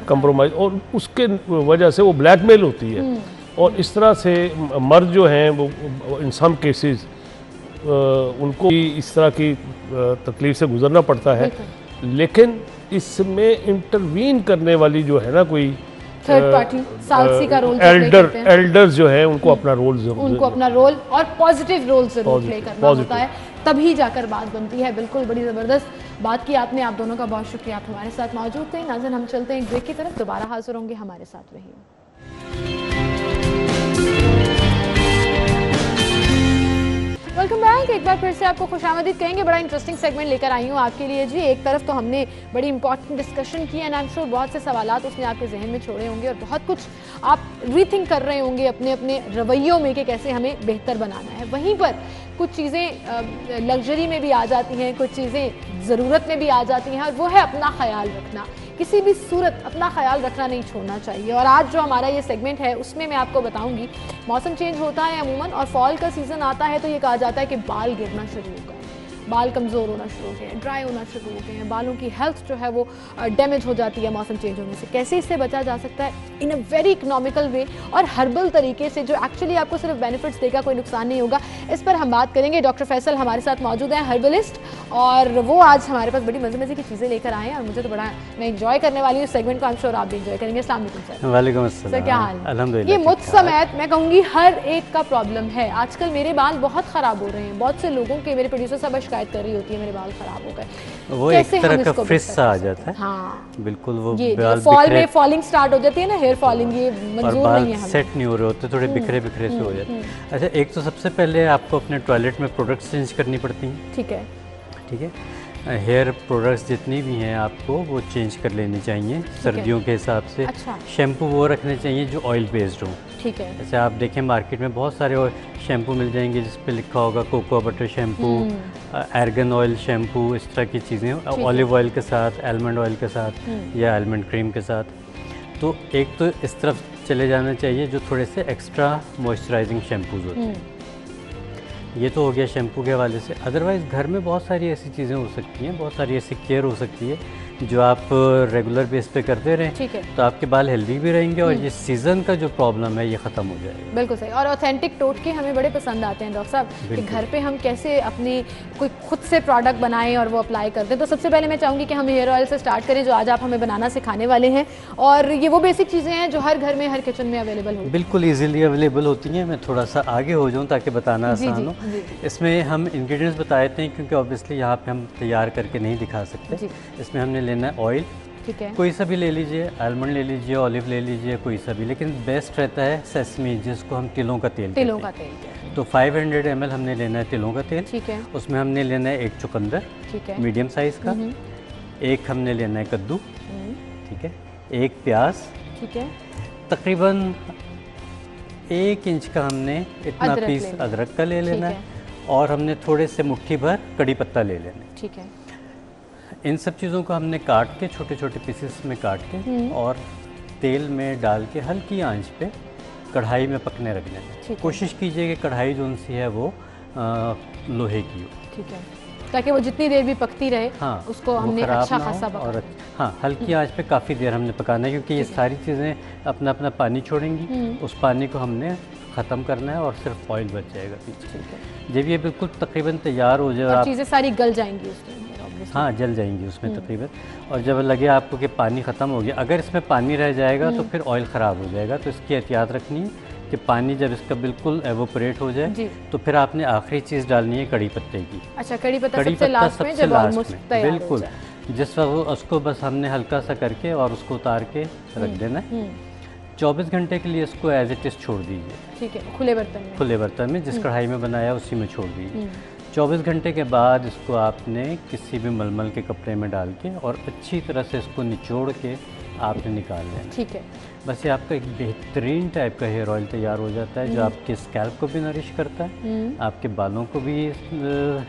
कंप्रोमाइज़, और उसके वजह से वो ब्लैकमेल होती है। और इस तरह से मर्द जो हैं वो इन सम केसेस उनको भी इस तरह की तकलीफ़ से गुज़रना पड़ता है। लेकिन इसमें इंटरवीन करने वाली जो है ना कोई थर्ड पार्टी, सालसी का रोल, एल्डर्स जो है उनको अपना रोल और पॉजिटिव रोल जरूर प्ले करना होता है, तभी जाकर बात बनती है। बिल्कुल, बड़ी ज़बरदस्त बात की आपने, आप दोनों का बहुत शुक्रिया, आप हमारे साथ मौजूद थे। नाज़रीन, हम चलते हैं ब्रेक की तरफ, दोबारा हाजिर होंगे, हमारे साथ रहिए। Welcome back. एक बार नमस्कार, फिर से आपको खुशामदीद कहेंगे। बड़ा इंटरेस्टिंग सेगमेंट लेकर आई हूँ आपके लिए जी। एक तरफ तो हमने बड़ी इंपॉर्टेंट डिस्कशन की एंड आई एम श्योर बहुत से सवालात उसने आपके जहन में छोड़े होंगे और बहुत कुछ आप रीथिंक कर रहे होंगे अपने अपने रवैयों में कि कैसे हमें बेहतर बनाना है। वहीं पर कुछ चीज़ें लग्जरी में भी आ जाती हैं, कुछ चीज़ें ज़रूरत में भी आ जाती हैं, और वो है अपना ख्याल रखना। किसी भी सूरत अपना ख्याल रखना नहीं छोड़ना चाहिए। और आज जो हमारा ये सेगमेंट है उसमें मैं आपको बताऊंगी, मौसम चेंज होता है अमूमन और फॉल का सीज़न आता है तो ये कहा जाता है कि बाल गिरना शुरू हो गए, बाल कमज़ोर होना शुरू हो गए हैं, ड्राई होना शुरू हो गए हैं, बालों की हेल्थ जो है वो डैमेज हो जाती है मौसम चेंज होने से। कैसे इससे बचा जा सकता है इन अ वेरी इकोनॉमिकल वे और हर्बल तरीके से, जो एक्चुअली आपको सिर्फ बेनिफिट्स देगा, कोई नुकसान नहीं होगा। इस पर हम बात करेंगे। डॉक्टर फैसल हमारे साथ मौजूद हैं, हर्बलिस्ट, और वो आज हमारे पास बड़ी मज़े मज़े की चीज़ें लेकर आए हैं और मुझे तो बड़ा, मैं एंजॉय करने वाली हूँ सेगमेंट को। आई एम श्योर आप भी एंजॉय करेंगे। अस्सलाम वालेकुम सर। वालेकुम अस्सलाम सर, क्या हाल है? अल्हम्दुलिल्लाह। ये मुतसमैत मैं कहूँगी हर एक का प्रॉब्लम है। आजकल मेरे बाल बहुत ख़राब हो रहे हैं, बहुत से लोगों के, मेरे प्रोड्यूसर साहब शिकायत कर रही होती है मेरे बाल खराब हो गए। वो एक तरह का फ्रिज सा आ जाता है। हाँ बिल्कुल, वो बाल फॉल में फॉलिंग स्टार्ट हो जाती है ना, हेयर फॉलिंग, ये मंजूर नहीं है हमें। सेट नहीं हो रहे होते, थोड़े बिखरे बिखरे से हो जाते हैं। अच्छा, एक तो सबसे पहले आपको अपने टॉयलेट में प्रोडक्ट्स चेंज करनी पड़ती हैं। ठीक है, ठीक है। हेयर प्रोडक्ट्स जितनी भी हैं आपको वो चेंज कर लेनी चाहिए सर्दियों के हिसाब से। अच्छा। शैम्पू वो रखने चाहिए जो ऑयल बेस्ड हो। ठीक है। जैसे आप देखें मार्केट में बहुत सारे शैम्पू मिल जाएंगे जिस पे लिखा होगा cocoa butter shampoo, argan oil shampoo, इस तरह की चीज़ें, ऑलिव ऑयल के साथ, आलमंड ऑयल के साथ या आलमंड क्रीम के साथ। तो एक तो इस तरफ चले जाना चाहिए जो थोड़े से एक्स्ट्रा मॉइस्चराइजिंग शैम्पूज होते हैं। ये तो हो गया शैम्पू के हवाले से। अदरवाइज़ घर में बहुत सारी ऐसी चीज़ें हो सकती हैं, बहुत सारी ऐसी केयर हो सकती है जो आप रेगुलर बेस पे करते रहें। ठीक है। तो आपके बाल हेल्दी भी रहेंगे और ये सीज़न का जो प्रॉब्लम है ये ख़त्म हो जाएगा। बिल्कुल सही। और ऑथेंटिक टोटके हमें बड़े पसंद आते हैं डॉक्टर साहब, कि घर पे हम कैसे अपनी कोई खुद से प्रोडक्ट बनाएं और वो अप्लाई करते हैं। तो सबसे पहले मैं चाहूँगी कि हम हेयर ऑयल से स्टार्ट करें, जो आज आप हमें बनाना सिखाने वाले हैं। और ये वो बेसिक चीज़ें हैं जो हर घर में, हर किचन में अवेलेबल हो, बिल्कुल ईजिली अवेलेबल होती हैं। मैं थोड़ा सा आगे हो जाऊँ ताकि बताना आसान हो। इसमें हम इंग्रेडिएंट्स बता देते हैं क्योंकि ऑब्वियसली यहाँ पे हम तैयार करके नहीं दिखा सकते। इसमें हमने लेना है ऑयल, ठीक है, कोई सा भी ले लीजिए, आलमंड ले लीजिए, ऑलिव ले लीजिए, कोई सा भी, लेकिन बेस्ट रहता है सेसमी, जिसको हम तिलों का तेल कहते हैं। तो 500 ml हमने लेना है तिलों का तेल। ठीक है। उसमें हमने लेना है एक चुकंदर, ठीक है, मीडियम साइज़ का, एक हमने लेना है कद्दू, ठीक है, एक प्याज, ठीक है, तकरीबन 1 इंच का हमने इतना पीस अदरक का ले लेना है, और हमने थोड़े से मुट्ठी भर कड़ी पत्ता ले लेना है। ठीक है। इन सब चीज़ों को हमने काट के छोटे छोटे पीसेस में काट के और तेल में डाल के हल्की आंच पे कढ़ाई में पकने रख देना। कोशिश कीजिए कि कढ़ाई जो सी है वो लोहे की हो। ठीक है, ताकि वो जितनी देर भी पकती रहे, हाँ, उसको हमने अच्छा खासा पकाना। और हाँ, हल्की आंच पे काफ़ी देर हमने पकाना है क्योंकि ये सारी चीज़ें अपना अपना पानी छोड़ेंगी। उस पानी को हमने ख़त्म करना है और सिर्फ ऑयल बच जाएगा पीछे। जब ये बिल्कुल तकरीबन तैयार हो जाए और चीज़ें सारी गल जाएंगी उसमें, हाँ जल जाएंगी उसमें तकरीबन, और जब लगे आपको कि पानी ख़त्म हो गया, अगर इसमें पानी रह जाएगा तो फिर ऑयल ख़राब हो जाएगा। तो इसकी एहतियात रखनी है कि पानी जब इसका बिल्कुल एवोपरेट हो जाए तो फिर आपने आखिरी चीज़ डालनी है कड़ी पत्ते की। अच्छा, कड़ी पत्ता सबसे लास्ट में, जब ऑलमोस्ट तैयार बिल्कुल, जिस वक्त उसको बस हमने हल्का सा करके और उसको उतार के रख देना है। 24 घंटे के लिए इसको एज इट इज़ छोड़ दीजिए। ठीक है, खुले बर्तन में, खुले बर्तन में जिस कढ़ाई में बनाया उसी में छोड़ दीजिए। 24 घंटे के बाद इसको आपने किसी भी मलमल के कपड़े में डाल के और अच्छी तरह से इसको निचोड़ के आपने निकाल लेना। ठीक है, बस ये आपका एक बेहतरीन टाइप का हेयर ऑयल तैयार हो जाता है जो आपके स्कैल्प को भी नरिश करता है, आपके बालों को भी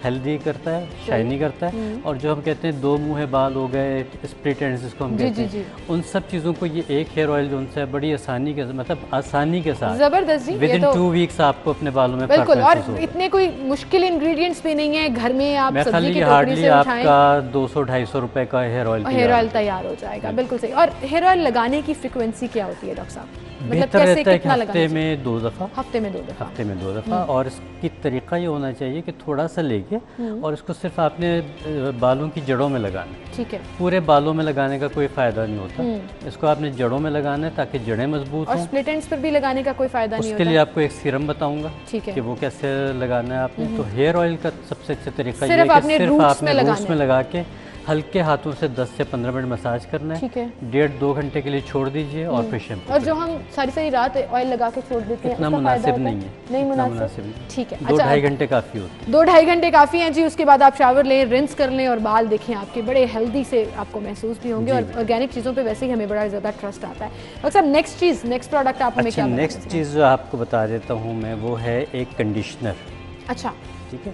हेल्दी करता है, शाइनी करता है, और जो हम कहते हैं दो मुँहे बाल हो गए, स्प्लिट एंड्स जिसको हम कहते हैं, उन सब चीज़ों को ये एक हेयर ऑयल जो उनसे बड़ी आसानी के, मतलब आसानी के साथ, ज़बरदस्त जी, विदिन 2 वीक्स आपको अपने बालों में बिल्कुल, और इतने कोई मुश्किल इंग्रेडिएंट्स भी नहीं है घर में, आप सब्जी की टोकरी से उठाएं, आपका 200-250 रुपए का हेयर ऑयल तैयार हो जाएगा। बिल्कुल सही। और हेयर ऑयल लगाने की फ्रीक्वेंसी क्या होती है डॉक्टर साहब? बेहतर रहता है कि हफ्ते में 2 दफ़ा, हफ्ते में 2 दफ़ा, हफ्ते में 2 दफ़ा। और इसकी तरीका ये होना चाहिए कि थोड़ा सा लेके और इसको सिर्फ आपने बालों की जड़ों में लगाना है। ठीक है, पूरे बालों में लगाने का कोई फ़ायदा नहीं होता, इसको आपने जड़ों में लगाना है ताकि जड़ें मजबूत हों। और स्प्लिट एंड्स पर भी लगाने का कोई फ़ायदा नहीं होता। उसके लिए आपको एक सीरम बताऊंगा कि वो कैसे लगाना है आपने। तो हेयर ऑयल का सबसे अच्छा तरीका ये है कि सिर्फ आपने रूट्स में लगा के हल्के हाथों से 10 से 15 मिनट मसाज करना है, ठीक है। 1.5-2 घंटे के लिए छोड़ दीजिए और फिर शैम्पू। और जो हम सारी रात ऑयल लगा के छोड़ देते हैं इतना मुनासिब नहीं है, नहीं मुनासिब, ठीक है। 2-2.5 घंटे काफ़ी होते हैं। 2-2.5 घंटे काफ़ी हैं जी। उसके बाद आप शावर लें, रिंस कर लें और बाल देखें आपके बड़े हेल्दी से आपको महसूस भी होंगे। और ऑर्गेनिक चीज़ों पे वैसे ही हमें बड़ा ज़्यादा ट्रस्ट आता है। और सब नेक्स्ट प्रोडक्ट आप हमें क्या? नेक्स्ट चीज़ जो आपको बता देता हूँ मैं, वो है एक कंडीशनर। अच्छा, ठीक है।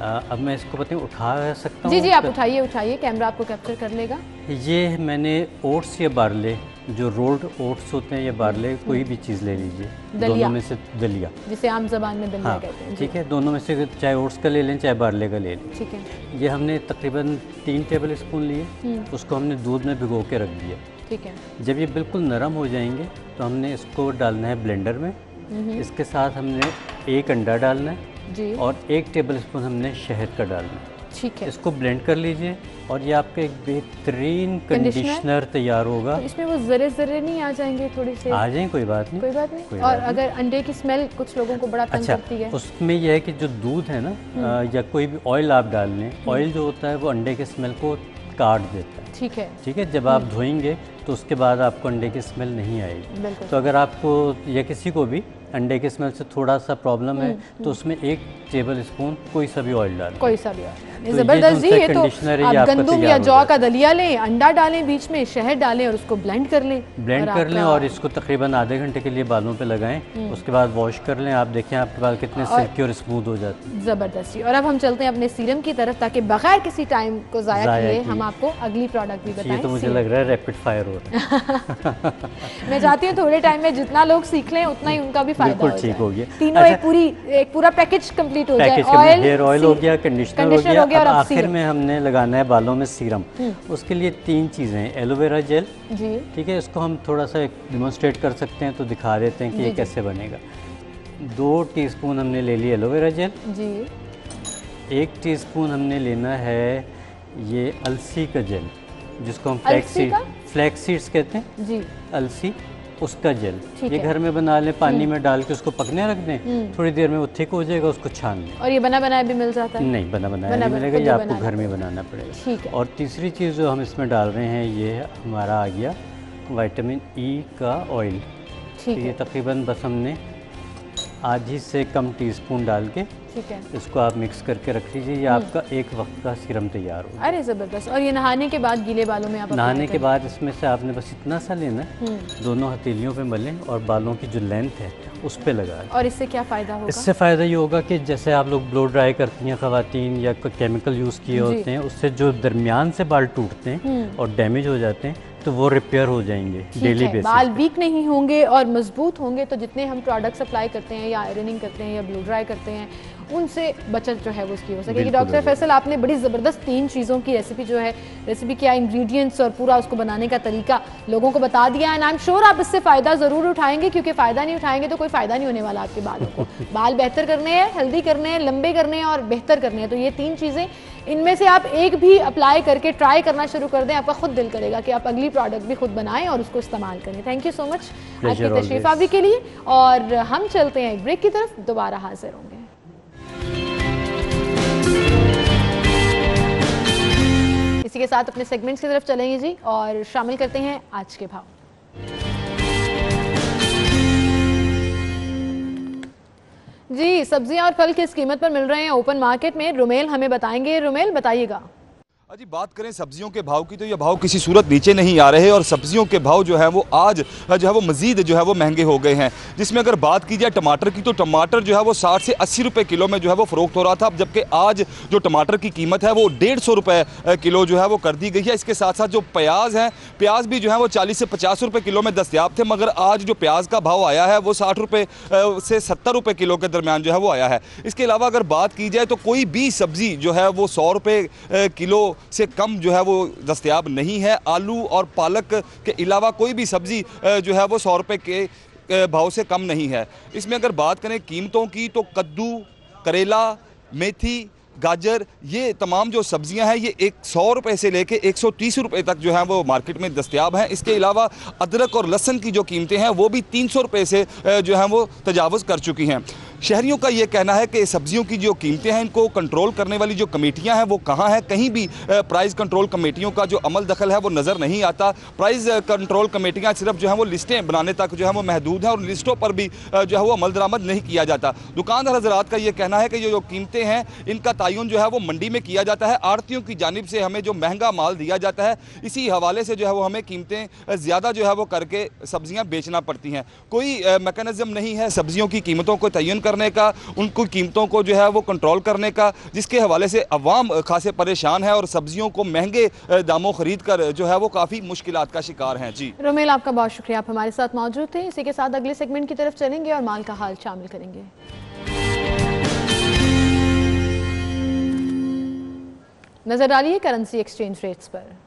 अब मैं इसको बताऊँ, उठा सकता हूँ? जी आप उठाइए, कैमरा आपको कैप्चर कर लेगा। ये मैंने ओट्स या बारले, जो रोल्ड ओट्स होते हैं या बारले, कोई भी चीज़ ले लीजिए, दोनों में से दलिया, जिसे आम जबान में दलिया कहते हैं। ठीक है, दोनों में से चाहे ओट्स का ले लें चाहे बारले का ले लें। ठीक है। ये हमने तकरीबन 3 टेबल स्पून लिए, उसको हमने दूध में भिगो के रख दिया। ठीक है। जब ये बिल्कुल नरम हो जाएंगे तो हमने इसको डालना है ब्लेंडर में। इसके साथ हमने 1 अंडा डालना है जी, और 1 टेबल स्पून हमने शहद का डालना है। ठीक है। इसको ब्लेंड कर लीजिए और ये आपका एक बेहतरीन कंडीशनर तैयार होगा। तो इसमें वो जरे नहीं आ जाएंगे? थोड़ी से आ जाएंगे, कोई बात नहीं। और अगर अंडे की स्मेल कुछ लोगों को बड़ा तंग करती है, उसमें यह है कि जो दूध है ना, या कोई भी ऑयल आप डाल लें, ऑयल जो होता है वो अंडे के स्मेल को काट देता है। ठीक है। जब आप धोएंगे तो उसके बाद आपको अंडे की स्मेल नहीं आएगी। तो अगर आपको या किसी को भी अंडे के स्मेल से थोड़ा सा प्रॉब्लम है तो उसमें 1 टेबल स्पून कोई सा भी ऑयल डालें। कोई सा भी ऑयल। ज़बरदस्त जी, ये तो आप गंदम या जौ का दलिया लें, अंडा डालें, बीच में शहद डालें और उसको ब्लेंड कर लें और इसको तकरीबन आधे घंटे के लिए बालों पे लगाएं। उसके बाद वॉश कर लें। आप देखें आपके बाल कितने सिल्की और स्मूथ हो जाते हैं। ज़बरदस्त जी। और अब हम चलते हैं अपने सीरम की तरफ, ताकि बगैर किसी टाइम को ज़ाया किए हम आपको अगली प्रोडक्ट भी बताएं। ये तो मुझे लग रहा है रैपिड फायर हो रहा है। मैं चाहती हूँ थोड़े टाइम में जितना लोग सीख लें उतना ही उनका भी फायदा हो ठीक हो गया। तीनों एक पूरा पैकेज कंप्लीट हो जाए। हेयर ऑयल हो गया, कंडीशनर हो गया, और आखिर में हमने लगाना है बालों में सीरम। उसके लिए 3 चीज़ें हैं। एलोवेरा जेल जी, ठीक है, इसको हम थोड़ा सा डिमोन्स्ट्रेट कर सकते हैं तो दिखा देते हैं कि ये कैसे बनेगा। 2 टीस्पून हमने ले लिया एलोवेरा जेल जी। 1 टीस्पून हमने लेना है ये अलसी का जेल, जिसको हम फ्लैक्स सीड्स कहते हैं जी, अलसी, उसका जेल। ये घर में बना लें, पानी में डाल के उसको पकने रख दें, थोड़ी देर में वो थिक हो जाएगा, उसको छान लें। और ये बना बनाया भी मिल जाता है? नहीं, बना बनाया नहीं मिलेगा, ये आपको घर में बनाना पड़ेगा। ठीक है। और तीसरी चीज़ जो हम इसमें डाल रहे हैं, ये हमारा आ गया विटामिन ई का ऑयल। ये तकरीबन बस हमने आधी से कम टीस्पून डाल के, ठीक है, इसको आप मिक्स करके रख लीजिए। ये आपका एक वक्त का सीरम तैयार होगा। अरे ज़बरदस्त। और ये नहाने के बाद गीले बालों में आप नहाने के बाद इसमें से आपने बस इतना सा लेना, दोनों हथेलियों पे मलें और बालों की जो लेंथ है उस पे लगाएं। और इससे क्या फ़ायदा होगा? इससे फ़ायदा ये होगा कि जैसे आप लोग ब्लो ड्राई करती हैं ख़वातीन, या कोई केमिकल यूज़ किए होते हैं, उससे जो दरमियान से बाल टूटते हैं और डैमेज हो जाते हैं तो वो रिपेयर हो जाएंगे डेली बेसिस। बाल वीक नहीं होंगे और मजबूत होंगे। तो जितने हम प्रोडक्ट्स अप्लाई करते हैं या आयरनिंग करते हैं या ब्लो ड्राई करते हैं, उनसे बचत जो है वो उसकी हो सकेगी। डॉक्टर फैसल, आपने बड़ी ज़बरदस्त 3 चीज़ों की रेसिपी क्या इंग्रेडिएंट्स और पूरा उसको बनाने का तरीका लोगों को बता दिया। एंड आई एम श्योर आप इससे फ़ायदा ज़रूर उठाएंगे, क्योंकि फ़ायदा नहीं उठाएंगे तो कोई फ़ायदा नहीं होने वाला आपके बालों को। बाल बेहतर करने हैं, हेल्दी करने हैं, लंबे करने हैं और बेहतर करने हैं। तो ये 3 चीज़ें, इनमें से आप एक भी अप्लाई करके ट्राई करना शुरू कर दें, आपका खुद दिल करेगा कि आप अगली प्रोडक्ट भी खुद बनाएं और उसको इस्तेमाल करें। थैंक यू सो मच आपकी तशरीफ आवी के लिए। और हम चलते हैं एक ब्रेक की तरफ, दोबारा हाजिर होंगे। इसी के साथ अपने सेगमेंट्स की तरफ चलेंगे जी और शामिल करते हैं आज के भाव। जी, सब्जियां और फल किस कीमत पर मिल रहे हैं ओपन मार्केट में, रुमेल हमें बताएंगे। रुमेल, बताइएगा। जी, बात करें सब्जियों के भाव की तो ये भाव किसी सूरत नीचे नहीं आ रहे और सब्जियों के भाव जो है वो आज जो है वो मज़ीद जो है वो महंगे हो गए हैं। जिसमें अगर बात की जाए टमाटर की, तो टमाटर जो है वो 60 से 80 रुपए किलो में जो है वो फ़रोख्त हो रहा था, जबकि आज जो टमाटर की कीमत है वो 150 रुपये किलो जो है वो कर दी गई है। इसके साथ साथ जो प्याज हैं, प्याज भी जो है वो 40 से 50 रुपये किलो में दस्तियाब थे, मगर आज जो प्याज का भाव आया है वो 60 रुपये से 70 रुपये किलो के दरमियान जो है वो आया है। इसके अलावा अगर बात की जाए तो कोई भी सब्ज़ी जो है वो 100 रुपये किलो से कम जो है वो दस्तयाब नहीं है। आलू और पालक के अलावा कोई भी सब्ज़ी जो है वो 100 रुपये के भाव से कम नहीं है। इसमें अगर बात करें कीमतों की तो कद्दू, करेला, मेथी, गाजर, ये तमाम जो सब्जियां हैं ये 100 रुपये से लेके 130 रुपये तक जो है वो मार्केट में दस्तयाब हैं। इसके अलावा अदरक और लहसुन की जो कीमतें हैं वो भी 300 रुपये से जो है वो तजावुज़ कर चुकी हैं। शहरियों का ये कहना है कि सब्जियों की जो कीमतें हैं इनको कंट्रोल करने वाली जो कमेटियां हैं वो कहाँ हैं, कहीं भी प्राइस कंट्रोल कमेटियों का जो अमल दखल है वो नज़र नहीं आता। प्राइस कंट्रोल कमेटियां सिर्फ जो है वो लिस्टें बनाने तक जो है वो महदूद हैं और लिस्टों पर भी जो है वो अमल दरामद नहीं किया जाता। दुकानदार हजरात का ये कहना है कि जो कीमतें हैं इनका तयन जो है वो मंडी में किया जाता है, आड़तियों की जानिब से हमें जो महंगा माल दिया जाता है इसी हवाले से जो है वो हमें कीमतें ज़्यादा जो है वो करके सब्जियाँ बेचना पड़ती हैं। कोई मैकेनिज़्म नहीं है सब्जियों की कीमतों को तयन करने का, उनको कीमतों को जो है वो कंट्रोल करने का, जिसके हवाले से अवाम खासे परेशान है और सब्जियों को महंगे दामों खरीद कर जो है वो काफ़ी मुश्किलात का शिकार हैं। जी रोमेल, आपका बहुत शुक्रिया, आप हमारे साथ मौजूद थे। इसी के साथ अगले सेगमेंट की तरफ चलेंगे और माल का हाल शामिल करेंगे। नजर डालिए करेंसी एक्सचेंज रेट्स पर।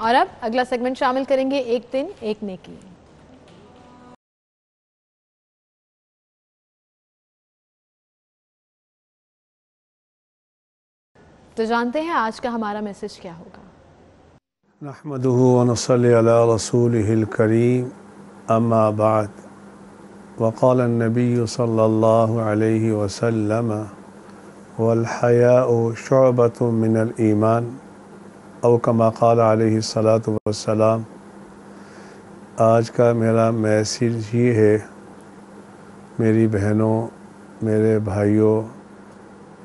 और अब अगला सेगमेंट शामिल करेंगे एक दिन एक नेकी। तो जानते हैं आज का हमारा मैसेज क्या होगा। नहमदुहु व नसल्ली अला रसूलिहिल करीम, अम्मा बाद, वक़ाल अन्नबी सल्लल्लाहु अलैहि वसल्लम वल हयाउ शुअबतुम मिनल ईमान औ कमा क़ाल अलैहि सलातु वस्सलाम। आज का मेरा मैसेज ये है, मेरी बहनों, मेरे भाइयों,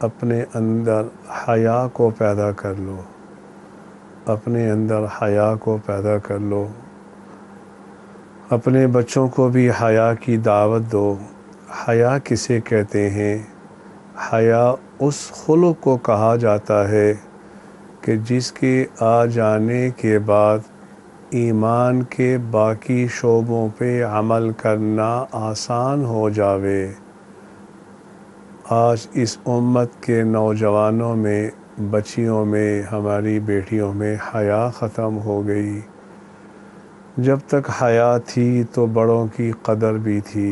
अपने अंदर हया को पैदा कर लो, अपने अंदर हया को पैदा कर लो। अपने बच्चों को भी हया की दावत दो। हया किसे कहते हैं? हया उस खुलुक को कहा जाता है कि जिसके आ जाने के बाद ईमान के बाकी शोबों पे अमल करना आसान हो जावे। आज इस उम्मत के नौजवानों में, बच्चियों में, हमारी बेटियों में हया ख़त्म हो गई। जब तक हया थी तो बड़ों की कदर भी थी।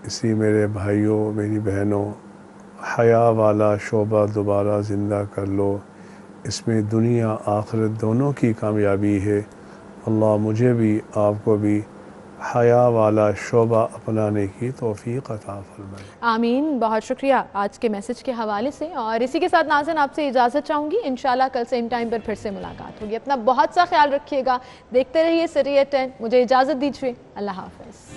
इसी मेरे भाइयों, मेरी बहनों, हया वाला शोबा दोबारा ज़िंदा कर लो। इसमें दुनिया आखिरत दोनों की कामयाबी है। अल्लाह मुझे भी आपको भी हया वाला शोबा अपनाने की तौफीक अता फरमाए। आमीन। बहुत शुक्रिया आज के मैसेज के हवाले से। और इसी के साथ नाज़रीन आपसे इजाज़त चाहूँगी। इंशाल्लाह कल सेम टाइम पर फिर से मुलाकात होगी। अपना बहुत सा ख्याल रखिएगा। देखते रहिए सिटी 10। मुझे इजाज़त दीजिए। अल्लाह हाफ़िज़।